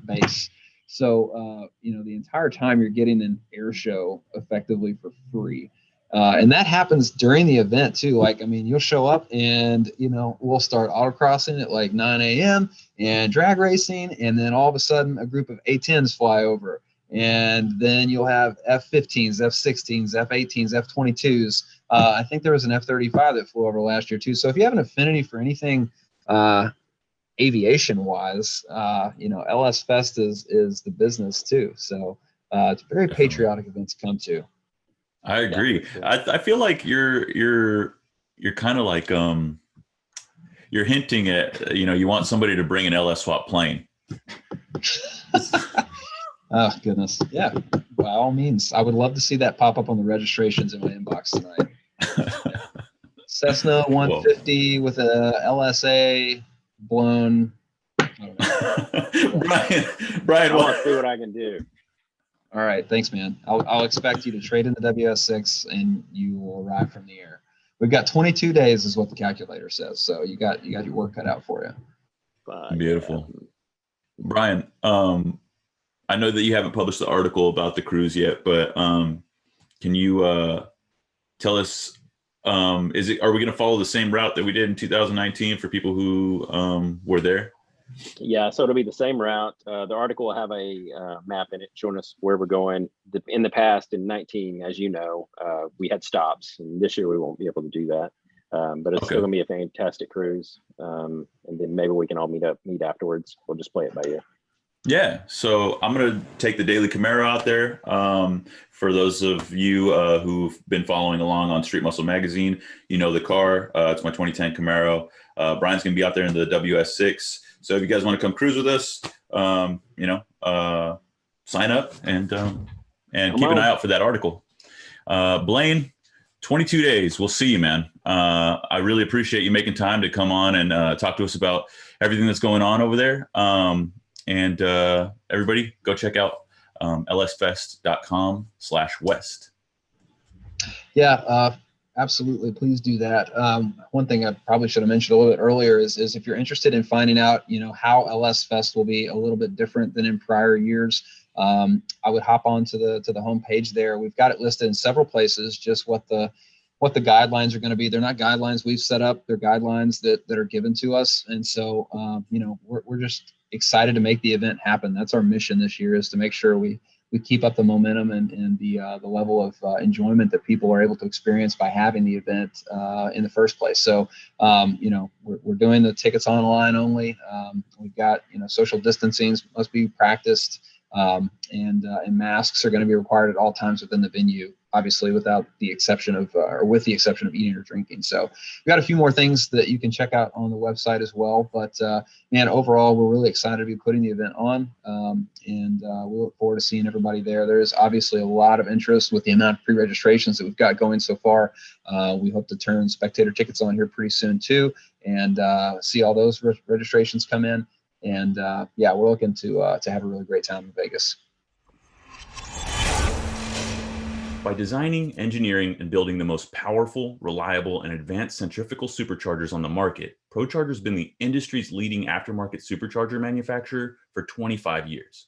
base. So, the entire time you're getting an air show effectively for free. And that happens during the event too. Like, you'll show up and, we'll start autocrossing at like 9 a.m. and drag racing. And then all of a sudden a group of A10s fly over. And then you'll have F-15s, F-16s, F-18s, F-22s. I think there was an F-35 that flew over last year too. So if you have an affinity for anything, aviation wise, LS Fest is the business too. So it's a very patriotic event to come to. I agree. Yeah. I feel like you're kind of like you're hinting at you want somebody to bring an LS swap plane. Oh goodness, yeah. By all means, I would love to see that pop up on the registrations in my inbox tonight. Cessna 150 with a LSA blown. I don't know. Brian, I want to see what I can do. All right, thanks, man. I'll expect you to trade in the WS6 and you will arrive from the air. We've got 22 days, is what the calculator says. So you got your work cut out for you. Beautiful, yeah. Brian. I know that you haven't published the article about the cruise yet, but can you tell us? Are we going to follow the same route that we did in 2019 for people who were there? Yeah, so it'll be the same route. The article will have a map in it showing us where we're going. In the past, in 19, as you know, we had stops, and this year we won't be able to do that. But it's still going to be a fantastic cruise. And then maybe we can all meet afterwards. We'll just play it by ear. Yeah, so I'm gonna take the Daily Camaro out there. For those of you who've been following along on Street Muscle Magazine, you know the car. It's my 2010 Camaro. Brian's gonna be out there in the WS6. So if you guys want to come cruise with us, sign up and keep an eye out for that article. Blaine, 22 days. We'll see you, man. I really appreciate you making time to come on and talk to us about everything that's going on over there. And everybody go check out lsfest.com/west. Yeah, absolutely. Please do that. One thing I probably should have mentioned a little bit earlier is if you're interested in finding out, how LS Fest will be a little bit different than in prior years, I would hop on to the homepage there. We've got it listed in several places, just what the guidelines are going to be. They're not guidelines we've set up. They're guidelines that are given to us. And so, we're just excited to make the event happen. That's our mission this year, is to make sure we keep up the momentum and the level of enjoyment that people are able to experience by having the event in the first place. So, we're doing the tickets online only. We've got, social distancing must be practiced, and masks are going to be required at all times within the venue, obviously with the exception of eating or drinking. So we've got a few more things that you can check out on the website as well. But man, overall, we're really excited to be putting the event on, and we look forward to seeing everybody there. There's obviously a lot of interest with the amount of pre-registrations that we've got going so far. We hope to turn spectator tickets on here pretty soon too, and see all those registrations come in. And we're looking to have a really great time in Vegas. By designing, engineering, and building the most powerful, reliable, and advanced centrifugal superchargers on the market, ProCharger has been the industry's leading aftermarket supercharger manufacturer for 25 years.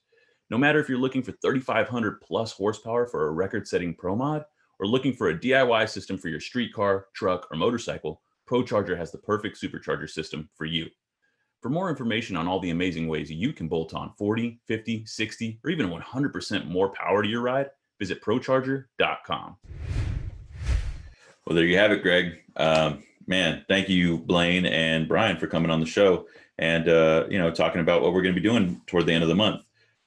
No matter if you're looking for 3,500 plus horsepower for a record-setting Pro Mod, or looking for a DIY system for your street car, truck, or motorcycle, ProCharger has the perfect supercharger system for you. For more information on all the amazing ways you can bolt on 40, 50, 60, or even 100% more power to your ride, visit procharger.com. Well, there you have it, Greg. Man, thank you, Blaine and Brian, for coming on the show and talking about what we're going to be doing toward the end of the month.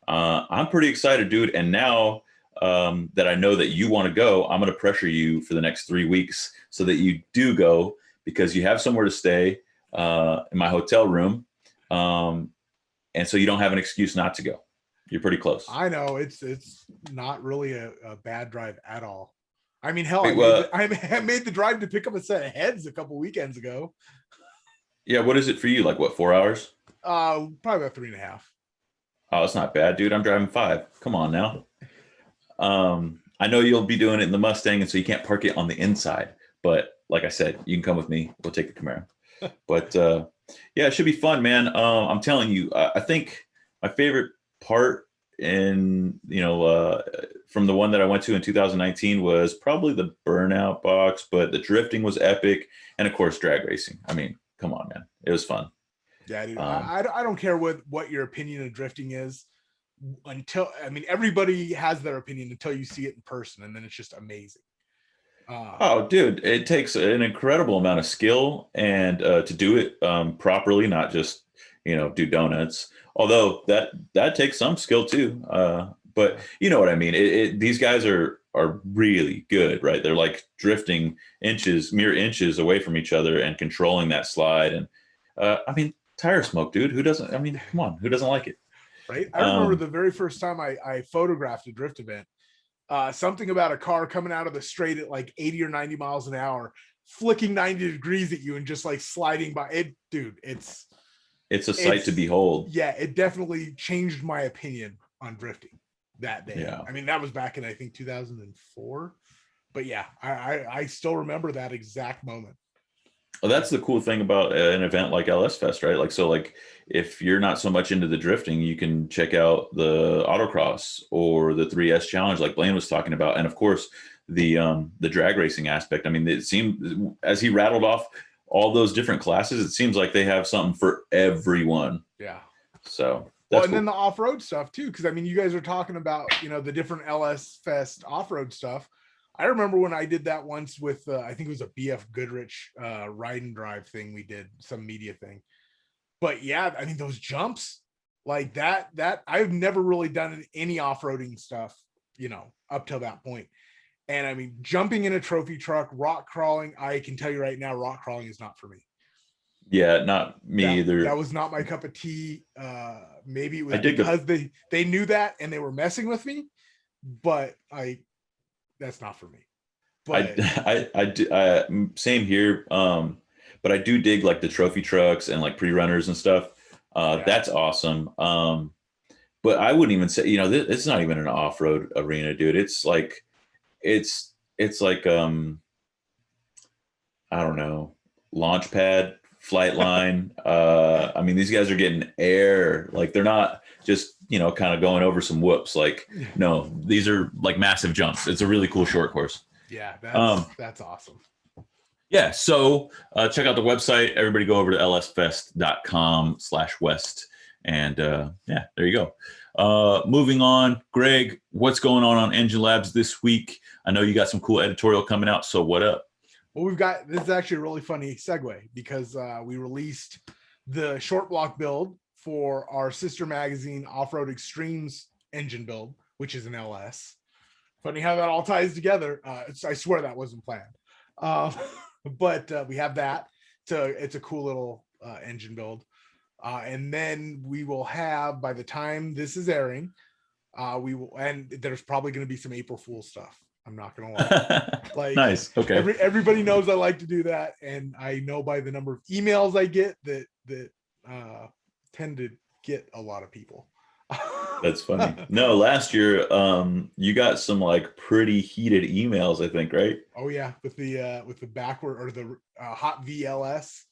I'm pretty excited, dude. And now that I know that you want to go, I'm going to pressure you for the next 3 weeks so that you do go, because you have somewhere to stay in my hotel room, and so you don't have an excuse not to go. You're pretty close. I know it's not really a bad drive at all. I mean, hell, I made the drive to pick up a set of heads a couple weekends ago. Yeah, what is it for you? Like what, 4 hours? Probably about 3.5. Oh, it's not bad, dude. I'm driving 5. Come on now. I know you'll be doing it in the Mustang, and so you can't park it on the inside. But like I said, you can come with me. We'll take the Camaro. But it should be fun, man. I'm telling you, I think my favorite part from the one that I went to in 2019 was probably the burnout box, but the drifting was epic. And of course, drag racing. I mean, come on, man. It was fun. Yeah, dude. I don't care what your opinion of drifting is everybody has their opinion until you see it in person. And then it's just amazing. Oh, dude, it takes an incredible amount of skill and to do it properly, not just, do donuts. Although that takes some skill too. But you know what I mean? These guys are really good, right? They're like drifting mere inches away from each other and controlling that slide. And tire smoke, dude. Come on, who doesn't like it? Right. I remember the very first time I photographed a drift event. Something about a car coming out of the straight at like 80 or 90 miles an hour, flicking 90 degrees at you and just like sliding by it. Dude, it's a sight to behold. Yeah, it definitely changed my opinion on drifting that day. Yeah. I mean, that was back in, I think, 2004. But yeah, I still remember that exact moment. Well, that's the cool thing about an event like LS Fest, right? Like if you're not so much into the drifting, you can check out the autocross or the 3S challenge like Blaine was talking about. And of course, the drag racing aspect. I mean, it seemed, as he rattled off all those different classes, it seems like they have something for everyone. Yeah. So well, and then the off-road stuff too, because I mean, you guys are talking about, the different LS Fest off-road stuff. I remember when I did that once with, I think it was a BF Goodrich ride and drive thing we did, some media thing. But yeah, I mean, those jumps, Like that I've never really done any off-roading stuff, you know, up till that point. And I mean, jumping in a trophy truck, rock crawling, I can tell you right now, rock crawling is not for me. Yeah, not me either. That was not my cup of tea. Maybe it was I did because they knew that and they were messing with me, but that's not for me. But I same here. But I do dig like the trophy trucks and like pre-runners and stuff. That's awesome. But I wouldn't even say, you know, it's not even an off-road arena, dude. It's like, it's like, I don't know, launch pad, flight line. I mean, these guys are getting air, like they're not just, you know, kind of going over some whoops. Like, no, these are like massive jumps. It's a really cool short course. Yeah, that's awesome. Yeah, so check out the website. Everybody go over to lsfest.com/west. And yeah, there you go. Moving on, Greg, what's going on Engine Labs this week? I know you got some cool editorial coming out, so what up? Well, this is actually a really funny segue because we released the short block build for our sister magazine, Off-Road Extremes engine build, which is an LS. Funny how that all ties together. I swear that wasn't planned. But we have that. It's a cool little engine build. And then we will have, by the time this is airing, and there's probably going to be some April Fool's stuff. I'm not going to lie. Like, nice. Okay. Everybody knows I like to do that. And I know by the number of emails I get that tend to get a lot of people. That's funny. No, last year you got some like pretty heated emails, I think, right? Oh yeah, with the backward or the hot VLS.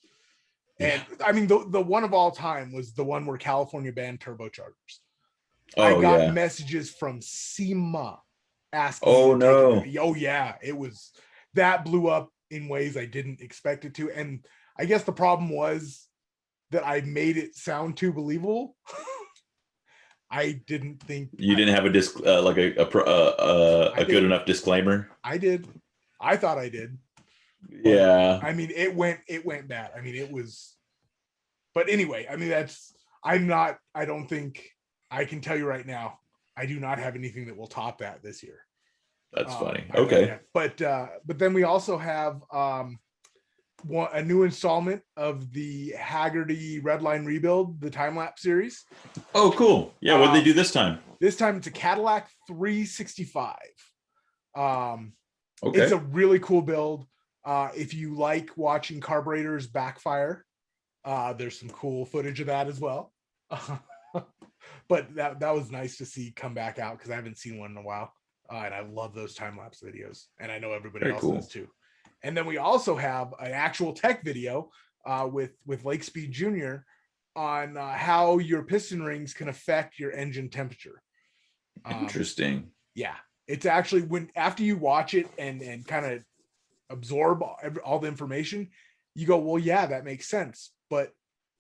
And I mean, the one of all time was the one where California banned turbochargers. I got messages from SEMA asking. Oh no. Oh yeah, that blew up in ways I didn't expect it to. And I guess the problem was that I made it sound too believable. I didn't think you didn't have a good enough disclaimer. I did. I thought I did. Yeah. I mean, it went bad. I mean, it was. But anyway, I mean, I don't think I can tell you right now. I do not have anything that will top that this year. That's funny. Okay. But then we also have a new installment of the Haggerty Redline Rebuild, the time lapse series. Oh, cool. Yeah, what did they do this time? This time it's a Cadillac 365. Okay. It's a really cool build. If you like watching carburetors backfire, there's some cool footage of that as well. But that was nice to see come back out because I haven't seen one in a while. And I love those time lapse videos, and I know everybody else does too. And then we also have an actual tech video with Lake Speed Jr. on how your piston rings can affect your engine temperature. Interesting. Yeah, it's actually after you watch it and kind of absorb all the information, you go, well, yeah, that makes sense. But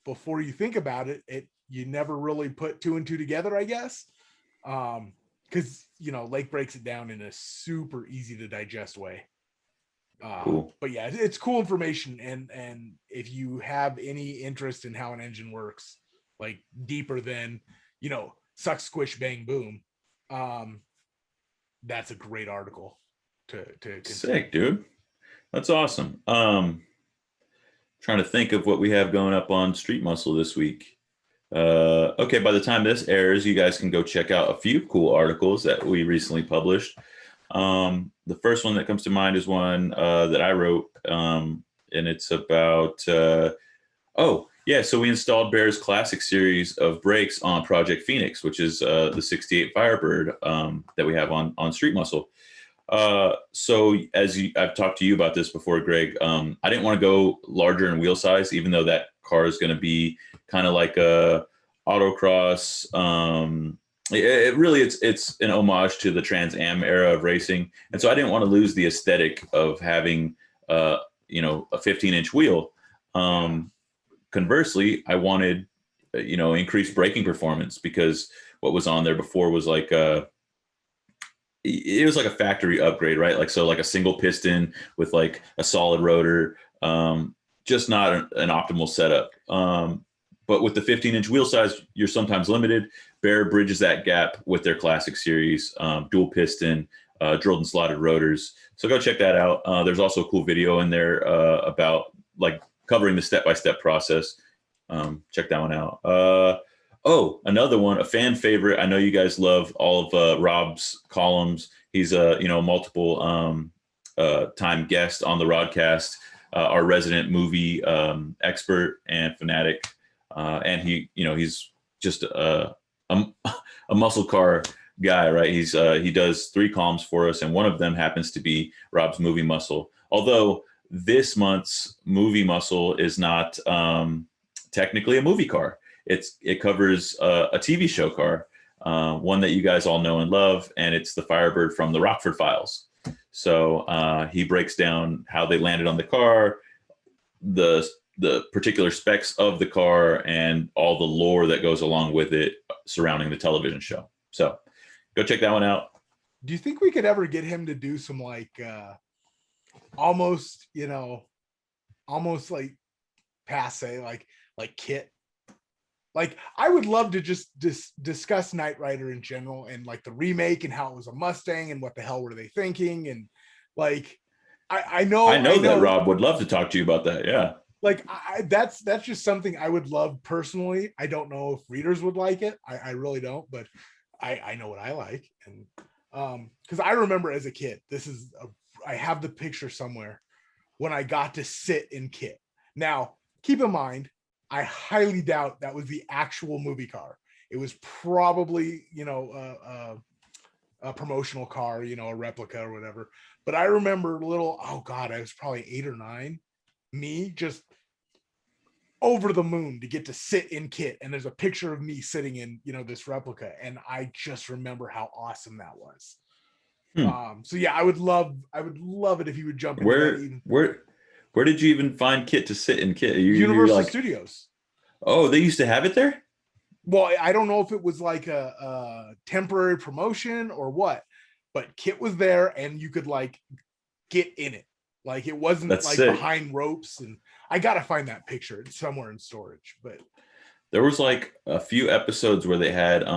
before you think about it, you never really put two and two together, I guess. Because Lake breaks it down in a super easy to digest way. Cool. But yeah, it's cool information, and if you have any interest in how an engine works, like deeper than suck, squish, bang, boom, that's a great article to sick, dude. That's awesome. Trying to think of what we have going up on Street Muscle this week. Okay, by the time this airs, you guys can go check out a few cool articles that we recently published. The first one that comes to mind is one that I wrote, and it's about so we installed Bear's classic series of brakes on Project Phoenix, which is the 68 Firebird that we have on Street Muscle. So I've talked to you about this before, Greg, I didn't want to go larger in wheel size, even though that car is going to be kind of like a autocross. It's an homage to the Trans Am era of racing. And so I didn't want to lose the aesthetic of having, a 15-inch wheel. Conversely, I wanted, increased braking performance, because what was on there before was like, it was like a factory upgrade, right? Like a single piston with like a solid rotor, just not an optimal setup. But with the 15-inch wheel size, you're sometimes limited. Bear bridges that gap with their classic series, dual piston, drilled and slotted rotors. So go check that out. There's also a cool video in there about like covering the step-by-step process. Check that one out. Oh, another one, a fan favorite. I know you guys love all of Rob's columns. He's a multiple time guest on the RodCAST, our resident movie expert and fanatic. And he's just a muscle car guy, right? He does 3 columns for us, and one of them happens to be Rob's movie muscle. Although this month's movie muscle is not technically a movie car. It covers a TV show car, one that you guys all know and love, and it's the Firebird from the Rockford Files. So he breaks down how they landed on the car, the particular specs of the car, and all the lore that goes along with it surrounding the television show. So go check that one out. Do you think we could ever get him to do some like almost like passe, like Kit? Like, I would love to just discuss Knight Rider in general and like the remake and how it was a Mustang and what the hell were they thinking, and like I know that Rob would love to talk to you about that. Yeah. Like that's just something I would love personally. I don't know if readers would like it. I really don't, but I know what I like. And because I remember as a kid, I have the picture somewhere when I got to sit in Kit. Now, keep in mind, I highly doubt that was the actual movie car. It was probably, a promotional car, a replica or whatever. But I remember I was probably 8 or 9. Me just over the moon to get to sit in Kit. And there's a picture of me sitting in, this replica. And I just remember how awesome that was. So yeah, I would love it if you would jump in. Where did you even find Kit to sit in Kit? Universal Studios. Oh, they used to have it there? Well, I don't know if it was like a temporary promotion or what, but Kit was there and you could like get in it. Like it wasn't sick. Behind ropes, and I gotta find that picture. It's somewhere in storage, but there was like a few episodes where they had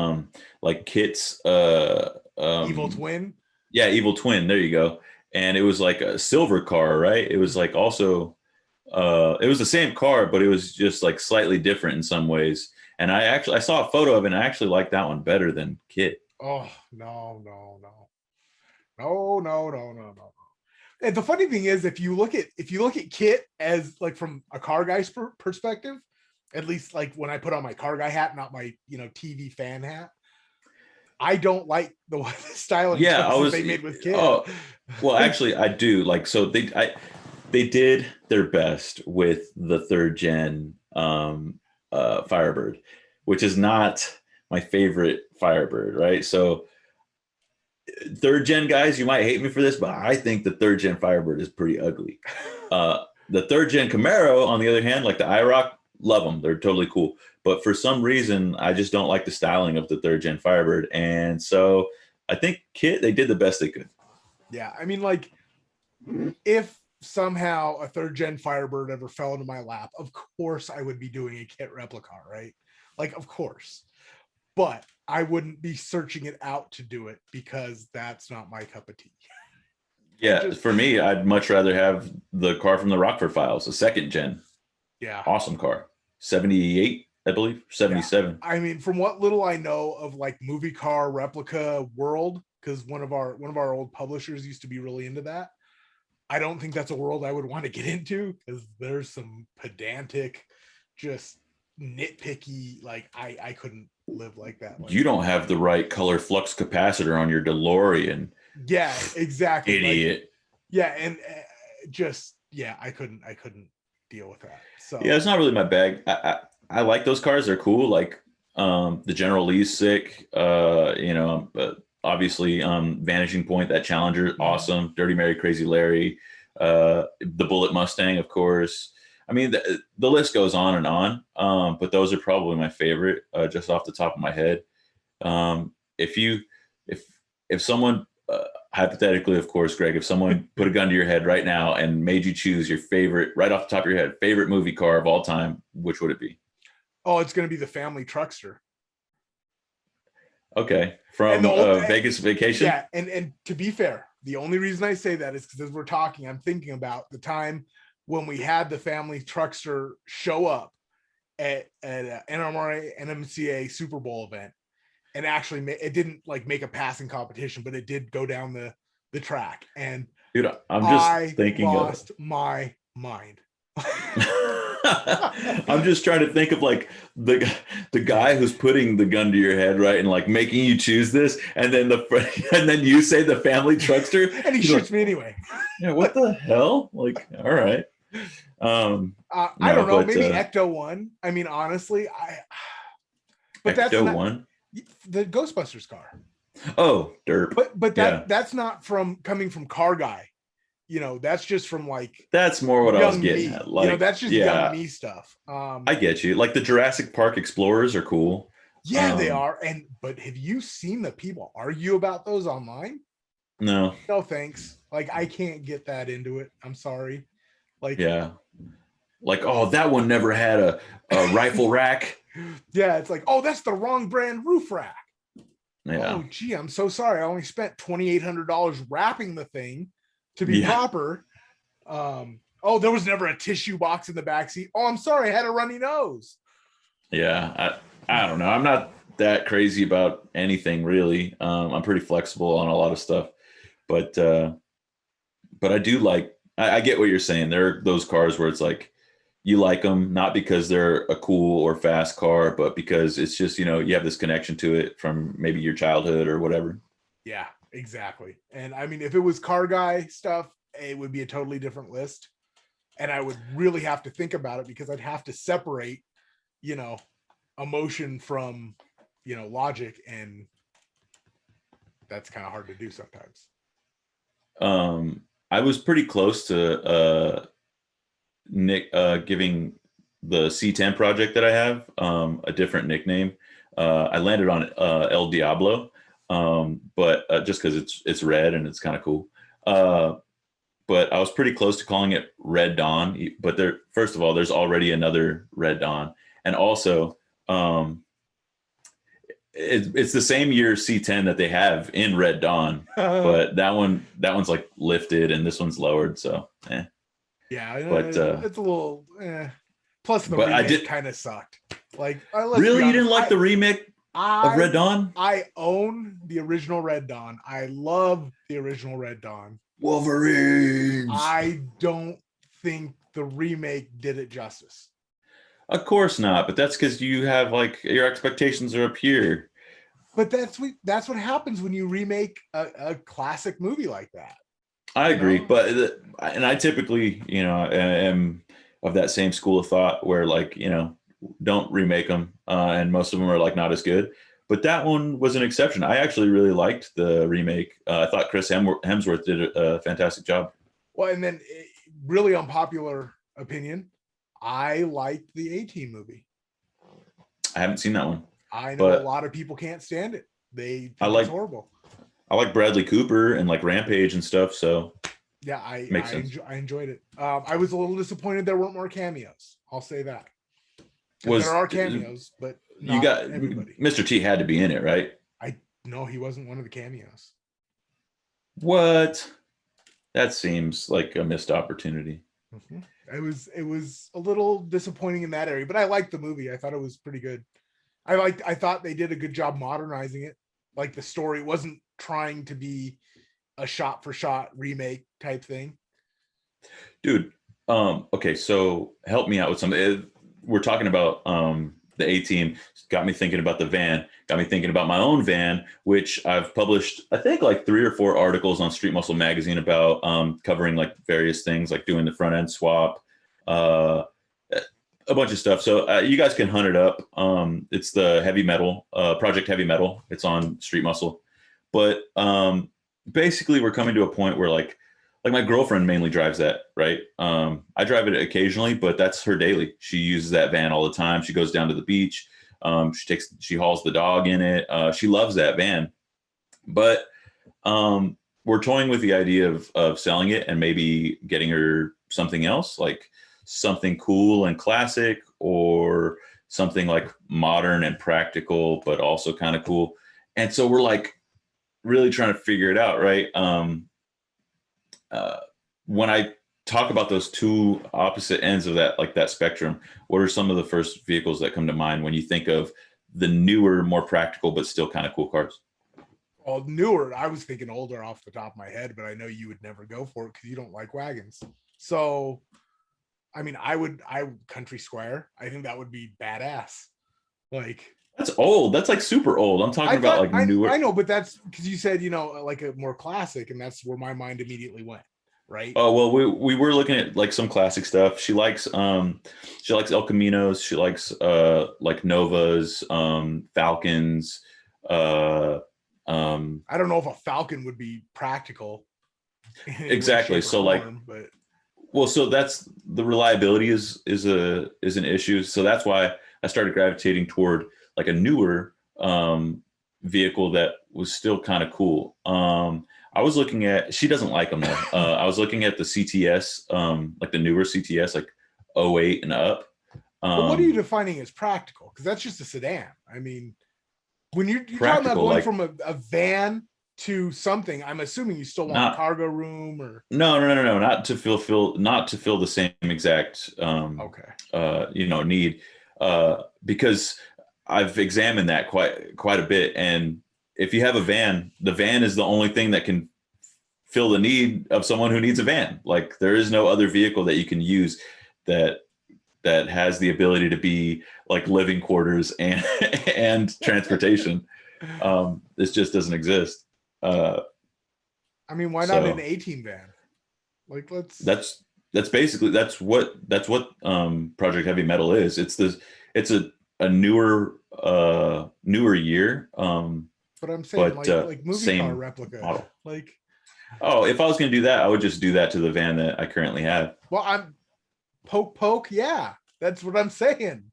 like Kit's Evil Twin. Yeah, Evil Twin. There you go. And it was like a silver car, right? It was like also, it was the same car, but it was just like slightly different in some ways. And I saw a photo of it, and I actually like that one better than Kit. Oh, no. And the funny thing is, if you look at Kit as like from a car guy's perspective, at least like when I put on my car guy hat, not my TV fan hat, I don't like the styling they made with Kit. Oh, well, actually, I do. Like, so they did their best with the 3rd gen Firebird, which is not my favorite Firebird, right? So 3rd gen guys, you might hate me for this, but I think the 3rd gen Firebird is pretty ugly. The 3rd gen Camaro, on the other hand, like the IROC, love them. They're totally cool. But for some reason, I just don't like the styling of the 3rd gen Firebird. And so I think Kit, they did the best they could. Yeah. I mean, like, if somehow a 3rd gen Firebird ever fell into my lap, of course I would be doing a Kit replica, right? Like, of course. But I wouldn't be searching it out to do it because that's not my cup of tea. Yeah, for me, I'd much rather have the car from the Rockford Files, a 2nd gen. Yeah. Awesome car. 78, I believe, 77. Yeah. I mean, from what little I know of like movie car replica world, because one of our old publishers used to be really into that. I don't think that's a world I would want to get into because there's some pedantic, just nitpicky, like I couldn't live like that. Like, you don't have the right color flux capacitor on your DeLorean. Yeah, exactly. Idiot. Like, yeah, and I couldn't deal with that. So yeah, it's not really my bag. I like those cars. They're cool. Like the General Lee's sick. Obviously Vanishing Point, that Challenger, awesome. Dirty Mary, Crazy Larry, the Bullet Mustang, of course. I mean, the list goes on and on, but those are probably my favorite, just off the top of my head. If someone, hypothetically, of course, Greg, if someone put a gun to your head right now and made you choose your favorite, right off the top of your head, favorite movie car of all time, which would it be? Oh, it's going to be the family truckster. Okay, from Vegas Vacation. Yeah, and to be fair, the only reason I say that is because as we're talking, I'm thinking about the time when we had the family truckster show up at a NMRA NMCA Super Bowl event, and actually it didn't like make a passing competition, but it did go down the track. And dude, I'm just thinking lost my mind. I'm just trying to think of like the guy who's putting the gun to your head, right, and like making you choose this, and then you say the family truckster, and he shoots me anyway. Yeah, what the hell? Like, all right. I don't know, maybe Ecto One. I mean, honestly, but that's Ecto not One, the Ghostbusters car. Oh, derp. But that's not coming from Car Guy. You know, that's just from like that's more what I was getting me. at. Like, you know, that's just young me stuff. I get you. Like the Jurassic Park Explorers are cool. Yeah, they are. But have you seen the people argue about those online? No. No, thanks. Like I can't get that into it. I'm sorry. Like, yeah. Like, oh, that one never had a rifle rack. Yeah, it's like, oh, that's the wrong brand roof rack. Yeah. Oh, gee, I'm so sorry. I only spent $2,800 wrapping the thing to be proper. Oh, there was never a tissue box in the backseat. Oh, I'm sorry, I had a runny nose. Yeah, I don't know. I'm not that crazy about anything really. I'm pretty flexible on a lot of stuff, but I do like. I get what you're saying. There are those cars where it's like you like them not because they're a cool or fast car, but because it's just, you know, you have this connection to it from maybe your childhood or whatever. Yeah, exactly. And I mean, if it was Car Guy stuff, it would be a totally different list. And I would really have to think about it because I'd have to separate, you know, emotion from, you know, logic. And that's kind of hard to do sometimes. I was pretty close to Nick giving the C10 project that I have a different nickname. I landed on El Diablo, but just because it's red and it's kind of cool. But I was pretty close to calling it Red Dawn. But first of all, there's already another Red Dawn, and also it's the same year C10 that they have in Red Dawn, but that one's like lifted and this one's lowered. So, yeah, but it's a little. Plus, the remake kind of sucked. Like, really, you didn't like the remake of Red Dawn? I own the original Red Dawn. I love the original Red Dawn. Wolverines. I don't think the remake did it justice. Of course not, but that's because you have like your expectations are up here. But that's what happens when you remake a classic movie like that. I agree, but I typically, you know, am of that same school of thought where, like, you know, don't remake them, and most of them are like not as good. But that one was an exception. I actually really liked the remake. I thought Chris Hemsworth did a fantastic job. Well, and then really unpopular opinion, I liked the A-Team movie. I haven't seen that one. I know a lot of people can't stand it. They think it's horrible. I like Bradley Cooper and like Rampage and stuff. So yeah, I enjoyed it. I was a little disappointed there weren't more cameos. I'll say that. There are cameos, but not you got everybody. Mr. T had to be in it, right? No, he wasn't one of the cameos. What? That seems like a missed opportunity. Mm-hmm. It was a little disappointing in that area, but I liked the movie. I thought it was pretty good. I thought they did a good job modernizing it. Like the story wasn't trying to be a shot for shot remake type thing. Dude, okay, so help me out with something. We're talking about the A-Team. Got me thinking about the van. Got me thinking about my own van, which I've published, I think, like 3 or 4 articles on Street Muscle Magazine about, covering like various things, like doing the front end swap, a bunch of stuff. So you guys can hunt it up. It's the Heavy Metal, Project Heavy Metal. It's on Street Muscle. But basically, we're coming to a point where like my girlfriend mainly drives that, right? I drive it occasionally, but that's her daily. She uses that van all the time. She goes down to the beach. She hauls the dog in it. She loves that van. But we're toying with the idea of selling it and maybe getting her something else, like something cool and classic, or something like modern and practical, but also kind of cool. And so we're like really trying to figure it out, right? When I talk about those two opposite ends of that, like that spectrum, what are some of the first vehicles that come to mind when you think of the newer, more practical, but still kind of cool cars? Well, newer, I was thinking older off the top of my head, but I know you would never go for it because you don't like wagons. So, I mean, I Country Squire. I think that would be badass. Like, that's old. That's like super old. I'm talking about like newer. I know, but that's because you said, like a more classic, and that's where my mind immediately went. Right. Oh, well, we were looking at like some classic stuff. She likes El Caminos. She likes like Novas, Falcons. I don't know if a Falcon would be practical. Exactly. So but well, so that's the reliability is an issue. So that's why I started gravitating toward like a newer vehicle that was still kind of cool. I was looking at, she doesn't like them though. I was looking at the CTS, like the newer CTS, like 08 and up. But what are you defining as practical? Because that's just a sedan. I mean, when you're talking about going like, from a van to something, I'm assuming you still want a cargo room or no, not to fill the same exact need, because I've examined that quite a bit. And if you have a van, the van is the only thing that can fill the need of someone who needs a van. Like there is no other vehicle that you can use that has the ability to be like living quarters and transportation. This just doesn't exist. I mean, why not an 18 van? Like that's basically what Project Heavy Metal is. It's a newer year. But I'm saying like movie car replica model. Like, oh, if I was going to do that, I would just do that to the van that I currently have. Well, I'm poke. Yeah, that's what I'm saying.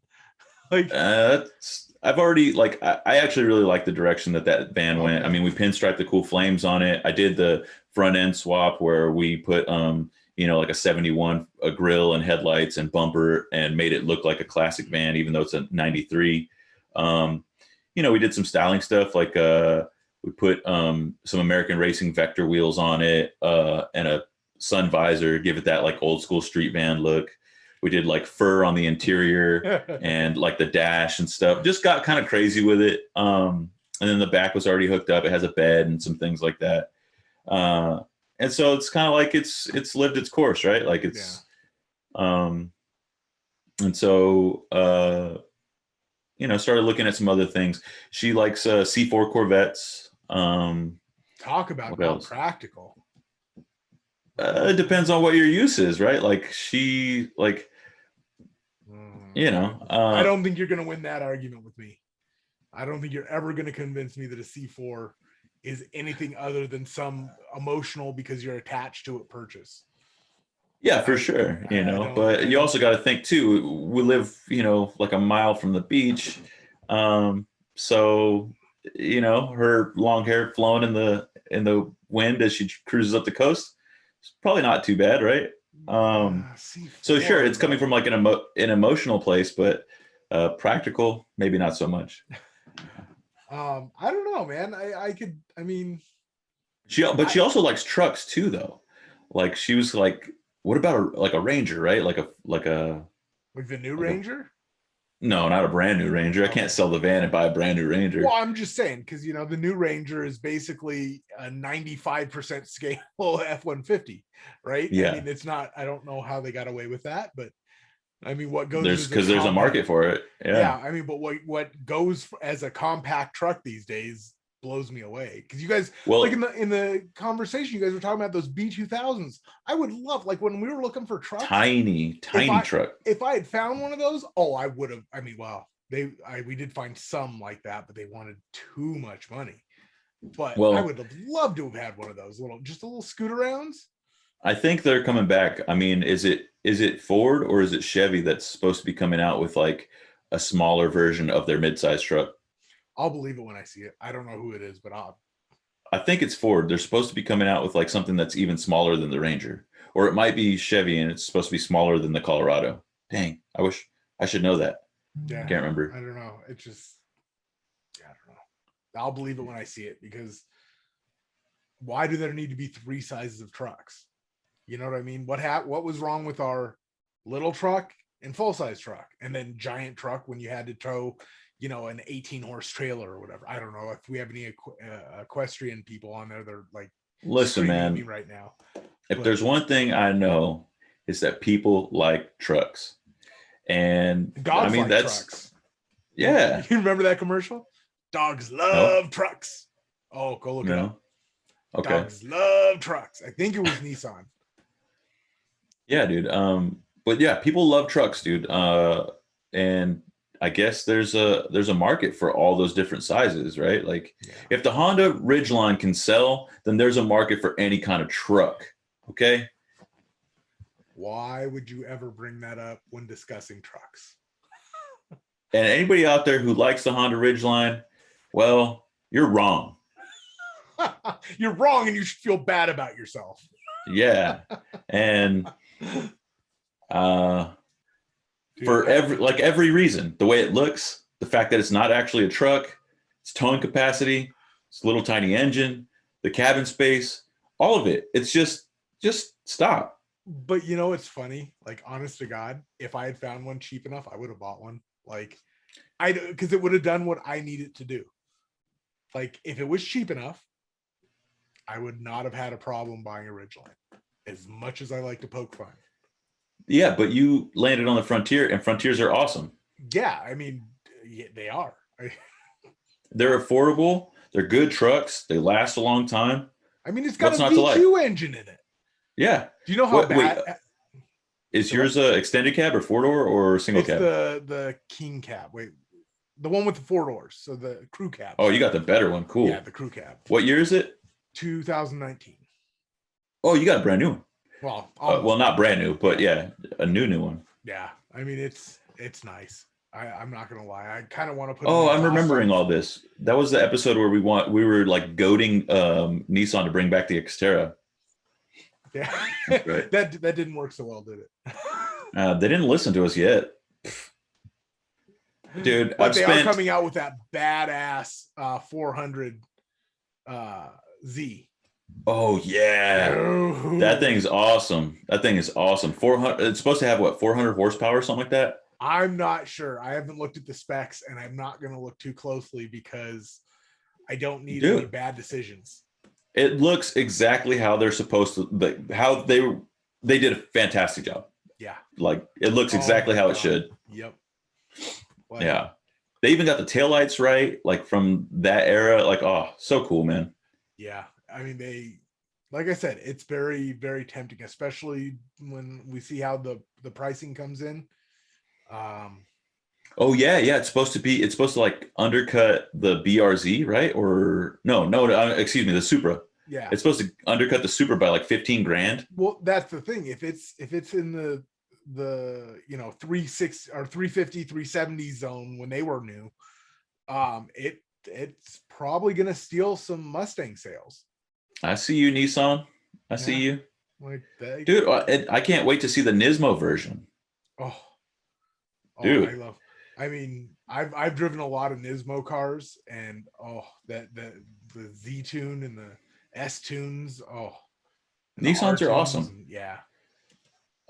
Like, I've already I actually really like the direction that van went. I mean, we pinstriped the cool flames on it. I did the front end swap where we put like a 71 grill and headlights and bumper and made it look like a classic van, even though it's a 93. We did some styling stuff like we put some American Racing Vector wheels on it and a sun visor, give it that like old school street van look. We did like fur on the interior and like the dash and stuff. Just got kind of crazy with it. And then the back was already hooked up. It has a bed and some things like that. And so it's kind of like it's lived its course, right? Like it's, and so started looking at some other things. She likes C4 Corvettes. Talk about not practical. It depends on what your use is, right? Like she I don't think you're going to win that argument with me. I don't think you're ever going to convince me that a C4 is anything other than some emotional because you're attached to it purchase. Yeah, for sure. But you also got to think too, we live, like a mile from the beach. So, her long hair flowing in the wind as she cruises up the coast, it's probably not too bad, right? So sure, it's coming from like an emotional place, but practical, maybe not so much. I don't know, man. She also likes trucks too, though. Like she was like, what about a Ranger, right? Like the new Ranger? No, not a brand new Ranger. I can't sell the van and buy a brand new Ranger. Well, I'm just saying, because the new Ranger is basically a 95% scale F-150, right? Yeah. I mean, it's not. I don't know how they got away with that, but I mean, what goes because there's a market for it. Yeah. I mean, but what goes as a compact truck these days blows me away, because you guys, like in the conversation, you guys were talking about those B2000s. I would love, like when we were looking for trucks, tiny truck. If I had found one of those, I would have. I mean, wow, we did find some like that, but they wanted too much money. But I would have loved to have had one of those little scoot arounds. I think they're coming back. I mean, is it Ford or is it Chevy that's supposed to be coming out with like a smaller version of their midsize truck? I'll believe it when I see it. I don't know who it is, but I think it's Ford. They're supposed to be coming out with like something that's even smaller than the Ranger, or it might be Chevy and it's supposed to be smaller than the Colorado. Dang, I wish I should know that. Yeah, Can't remember. I don't know. It just, yeah, I don't know. I'll believe it when I see it, because why do there need to be 3 sizes of trucks? You know what I mean? What was wrong with our little truck and full size truck, and then giant truck when you had to tow, an 18 horse trailer or whatever? I don't know if we have any equestrian people on there. They're like, Listen, screaming at man, me right now. if there's one thing I know, is that people like trucks. And Dogs I mean, like that's, trucks. yeah. You remember that commercial? Dogs love trucks. Oh, go look it No. up. Okay. Dogs love trucks. I think it was Nissan. Yeah, dude. But yeah, people love trucks, dude. And I guess there's a market for all those different sizes, right? Like, if the Honda Ridgeline can sell, then there's a market for any kind of truck. Okay. Why would you ever bring that up when discussing trucks? And anybody out there who likes the Honda Ridgeline, well, you're wrong. You're wrong, and you should feel bad about yourself. Yeah. And Dude, for every reason, the way it looks, the fact that it's not actually a truck, its towing capacity, its little tiny engine, the cabin space, all of it. It's just stop. But it's funny. Like, honest to God, if I had found one cheap enough, I would have bought one. Like, because it would have done what I needed to do. Like, if it was cheap enough, I would not have had a problem buying a Ridgeline, as much as I like to poke fun. Yeah, but you landed on the Frontier, and Frontiers are awesome. Yeah, I mean, they are. They're affordable. They're good trucks. They last a long time. I mean, it's got What's a not to like? V2 engine in it. Yeah. Do you know how bad? Is yours a extended cab or 4-door or single It's cab? the King cab. Wait, the one with the 4 doors. So the crew cab. Oh, you got the better one. Cool. Yeah, the crew cab. What year is it? 2019. Oh, you got a brand new one. Well, not brand new, but yeah, a new one. Yeah, I mean, it's nice. I'm not gonna lie. I kind of want to put. Oh, I'm remembering all this. That was the episode where we were like goading Nissan to bring back the Xterra. Yeah, right. that didn't work so well, did it? They didn't listen to us yet, dude. But they are coming out with that badass 400 Z. Oh yeah, that thing's awesome. That thing is awesome. 400. It's supposed to have what, 400 horsepower or something like that. I'm not sure. I haven't looked at the specs, and I'm not going to look too closely because I don't need any bad decisions. It looks exactly how they're supposed to. How they did a fantastic job. Yeah, like it looks exactly how it should. Yep. Like, yeah, they even got the taillights right, like from that era. Like, oh, so cool, man. Yeah, I mean, like I said, it's very, very tempting, especially when we see how the pricing comes in. Oh yeah, it's supposed to like undercut the BRZ, right? Or no, excuse me, the Supra. Yeah, it's supposed to undercut the Supra by like 15 grand. Well, that's the thing. If it's in the 360 or 350, 370 zone when they were new, it's probably gonna steal some Mustang sales. I see you, Nissan. I see you. Like, dude, I can't wait to see the Nismo version. Oh, dude. I've driven a lot of Nismo cars, and the Z-Tune and the S-Tunes. Oh, Nissans are awesome. Yeah.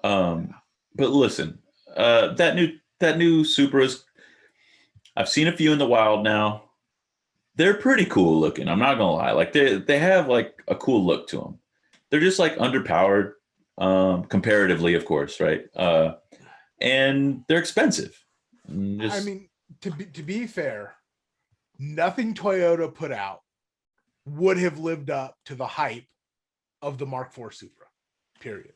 But listen, that new Supras, I've seen a few in the wild now. They're pretty cool looking. I'm not gonna lie. Like they have like a cool look to them. They're just like underpowered, comparatively, of course, right? And they're expensive. I mean, to be fair, nothing Toyota put out would have lived up to the hype of the Mark IV Supra. Period.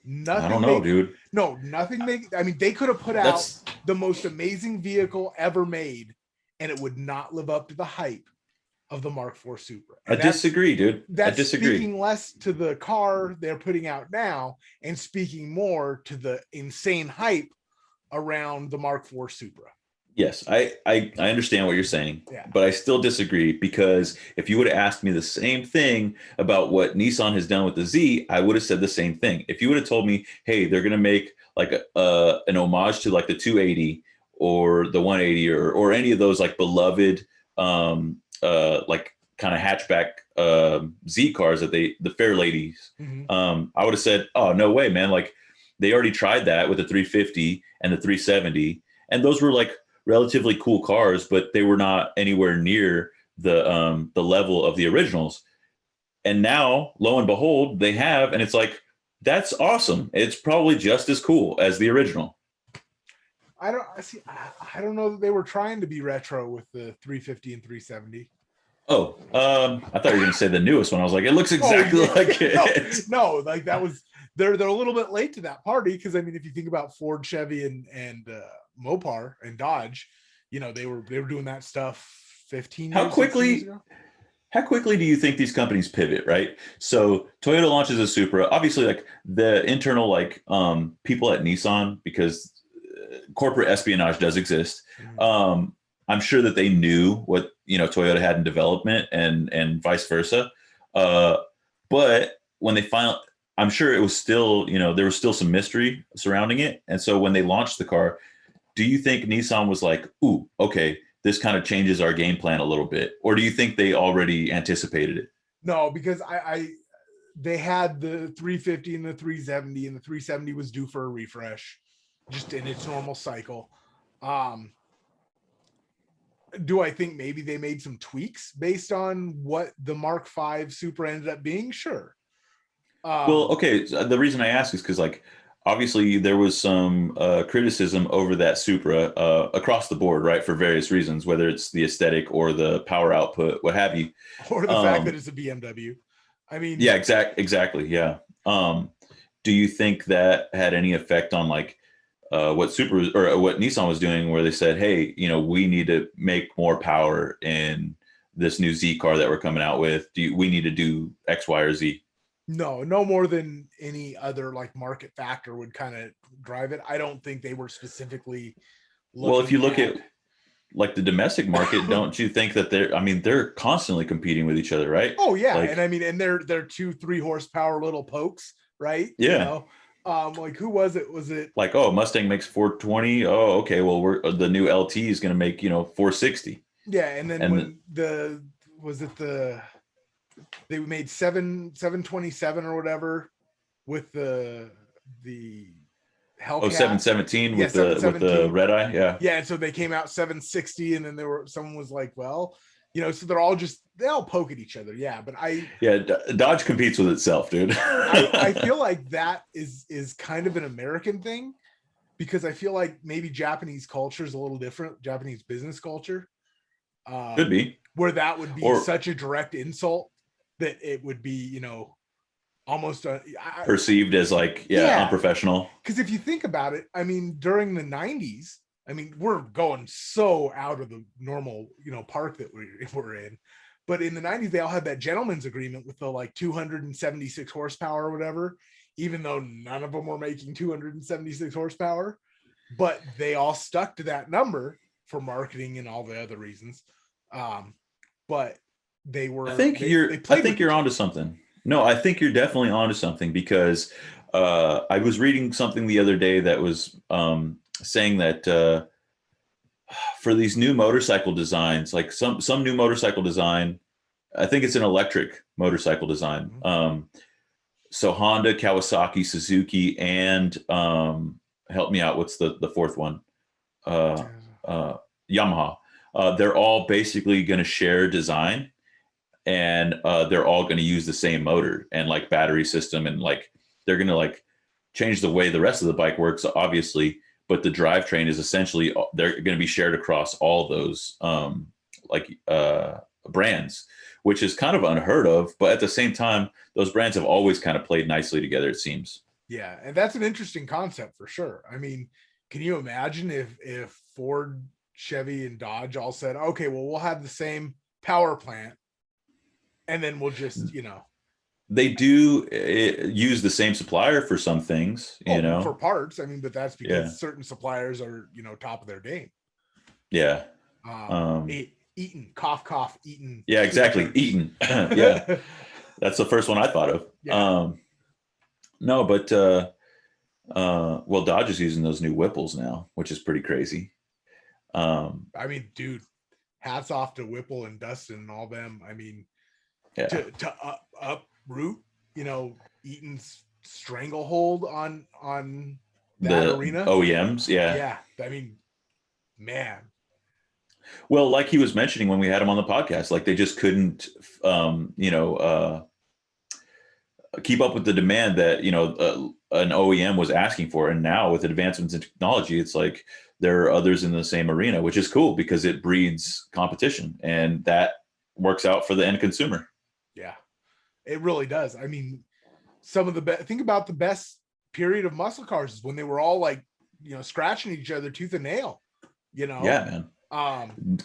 Nothing. I don't know, dude. No, nothing. They could have put out the most amazing vehicle ever made, and it would not live up to the hype of the Mark IV Supra. And I disagree, dude. I disagree. Speaking less to the car they're putting out now, and speaking more to the insane hype around the Mark IV Supra. Yes, I understand what you're saying, yeah. But I still disagree, because if you would have asked me the same thing about what Nissan has done with the Z, I would have said the same thing. If you would have told me, hey, they're going to make like an homage to like the 280 or the 180 or any of those like beloved like kind of hatchback Z cars that the fair ladies, I would have said, oh, no way, man. Like they already tried that with the 350 and the 370. And those were like relatively cool cars, but they were not anywhere near the level of the originals. And now, lo and behold, they have, and it's like, that's awesome. It's probably just as cool as the original. I don't know that they were trying to be retro with the 350 and 370. Oh, I thought you were going to say the newest one. I was like, it looks exactly like it. No, like that was they're a little bit late to that party because I mean, if you think about Ford, Chevy, and Mopar and Dodge, you know, they were doing that stuff 15 How years quickly? ago. How quickly do you think these companies pivot, right? So Toyota launches a Supra, obviously like the internal like people at Nissan, because corporate espionage does exist. I'm sure that they knew what, you know, Toyota had in development and vice versa. But when they I'm sure it was still, you know, there was still some mystery surrounding it. And so when they launched the car, do you think Nissan was like, ooh, okay, this kind of changes our game plan a little bit? Or do you think they already anticipated it? No, because they had the 350 and the 370, and the 370 was due for a refresh just in its normal cycle. Do I think maybe they made some tweaks based on what the Mark V Supra ended up being? Sure. Well, okay. The reason I ask is because, like, obviously there was some criticism over that Supra across the board, right, for various reasons, whether it's the aesthetic or the power output, what have you, or the fact that it's a BMW. I mean, yeah, exactly, yeah. Do you think that had any effect on like what Nissan was doing, where they said, hey, you know, we need to make more power in this new Z car that we're coming out with. We need to do X, Y, or Z? No more than any other like market factor would kind of drive it. I don't think they were specifically well, if you look at like the domestic market, don't you think that they're constantly competing with each other, right? Oh yeah, like, and I mean, and they're 2-3 horsepower little pokes, right? Yeah. You know? Like who was it? Was it like, oh, Mustang makes 420? Oh, okay, well, the new LT is going to make, you know, 460. Yeah, and then they made 727 or whatever with the Hellcat. 717 with the red eye. Yeah, and so they came out 760, and then someone was like, well, you know, so they all poke at each other. Yeah, but Dodge competes with itself, dude. I feel like that is kind of an American thing, because I feel like maybe Japanese culture is a little different. Japanese business culture could be, where that would be such a direct insult that it would be, you know, almost perceived as like unprofessional. Because if you think about it, I mean, during the 90s, I mean, we're going so out of the normal, you know, park that we're in. But in the 90s, they all had that gentleman's agreement with the like 276 horsepower or whatever, even though none of them were making 276 horsepower. But they all stuck to that number for marketing and all the other reasons. But they were. I think you're onto something. No, I think you're definitely onto something, because I was reading something the other day that was saying that for these new motorcycle designs, like some new motorcycle design, I think it's an electric motorcycle design. So Honda, Kawasaki, Suzuki, and help me out, what's the fourth one? Yamaha. They're all basically going to share design, and they're all going to use the same motor and like battery system, and like they're going to like change the way the rest of the bike works, obviously, but the drivetrain is essentially, they're going to be shared across all those brands, which is kind of unheard of. But at the same time, those brands have always kind of played nicely together, it seems. Yeah, and that's an interesting concept for sure. I mean, can you imagine if Ford, Chevy, and Dodge all said, okay, well, we'll have the same power plant, and then we'll just, you know. They do use the same supplier for some things, you know, for parts. I mean, but that's because certain suppliers are, you know, top of their game. Yeah. Eaton, cough, Eaton. Yeah, exactly. Eaton. Yeah. That's the first one I thought of. Yeah. No, but well, Dodge is using those new Whipples now, which is pretty crazy. I mean, dude, hats off to Whipple and Dustin and all them. I mean, Yeah. to uproot, Eaton's stranglehold on that The arena. OEMs. Yeah. Yeah. I mean, man. Well, like he was mentioning when we had him on the podcast, like they just couldn't, keep up with the demand that, an OEM was asking for. And now with advancements in technology, it's like there are others in the same arena, which is cool because it breeds competition and that works out for the end consumer. Yeah, it really does. I mean, some of the best, think about the best period of muscle cars is when they were all like, scratching each other tooth and nail, Yeah, man.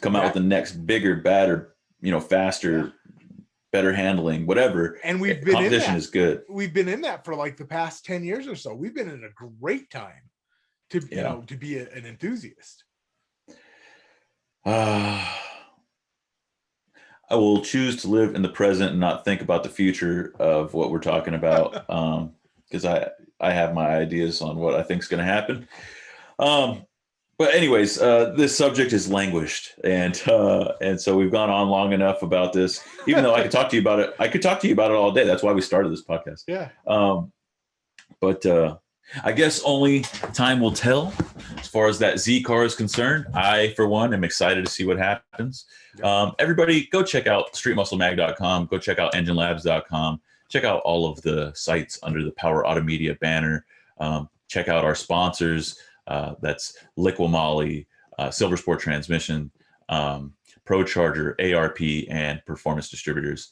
Come out that, with the next bigger, badder, faster, better handling, whatever. And we've been competition in that. Is good. We've been in that for like the past 10 years or so. We've been in a great time to, to be an enthusiast. I will choose to live in the present and not think about the future of what we're talking about. Because I have my ideas on what I think is going to happen. But anyways, this subject has languished, and so we've gone on long enough about this. Even though I could talk to you about it, all day. That's why we started this podcast. Yeah. But I guess only time will tell as far as that Z car is concerned. I, for one, am excited to see what happens. Everybody, go check out streetmusclemag.com. Go check out enginelabs.com. Check out all of the sites under the Power Automedia banner. Check out our sponsors. That's Liqui-Moly, Silver Sport Transmission, Pro Charger, ARP, and Performance Distributors.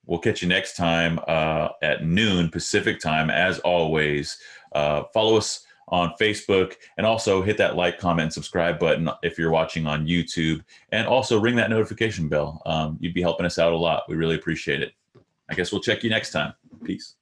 We'll catch you next time at noon Pacific time. As always, follow us on Facebook and also hit that like, comment, and subscribe button if you're watching on YouTube. And also ring that notification bell. You'd be helping us out a lot. We really appreciate it. I guess we'll check you next time. Peace.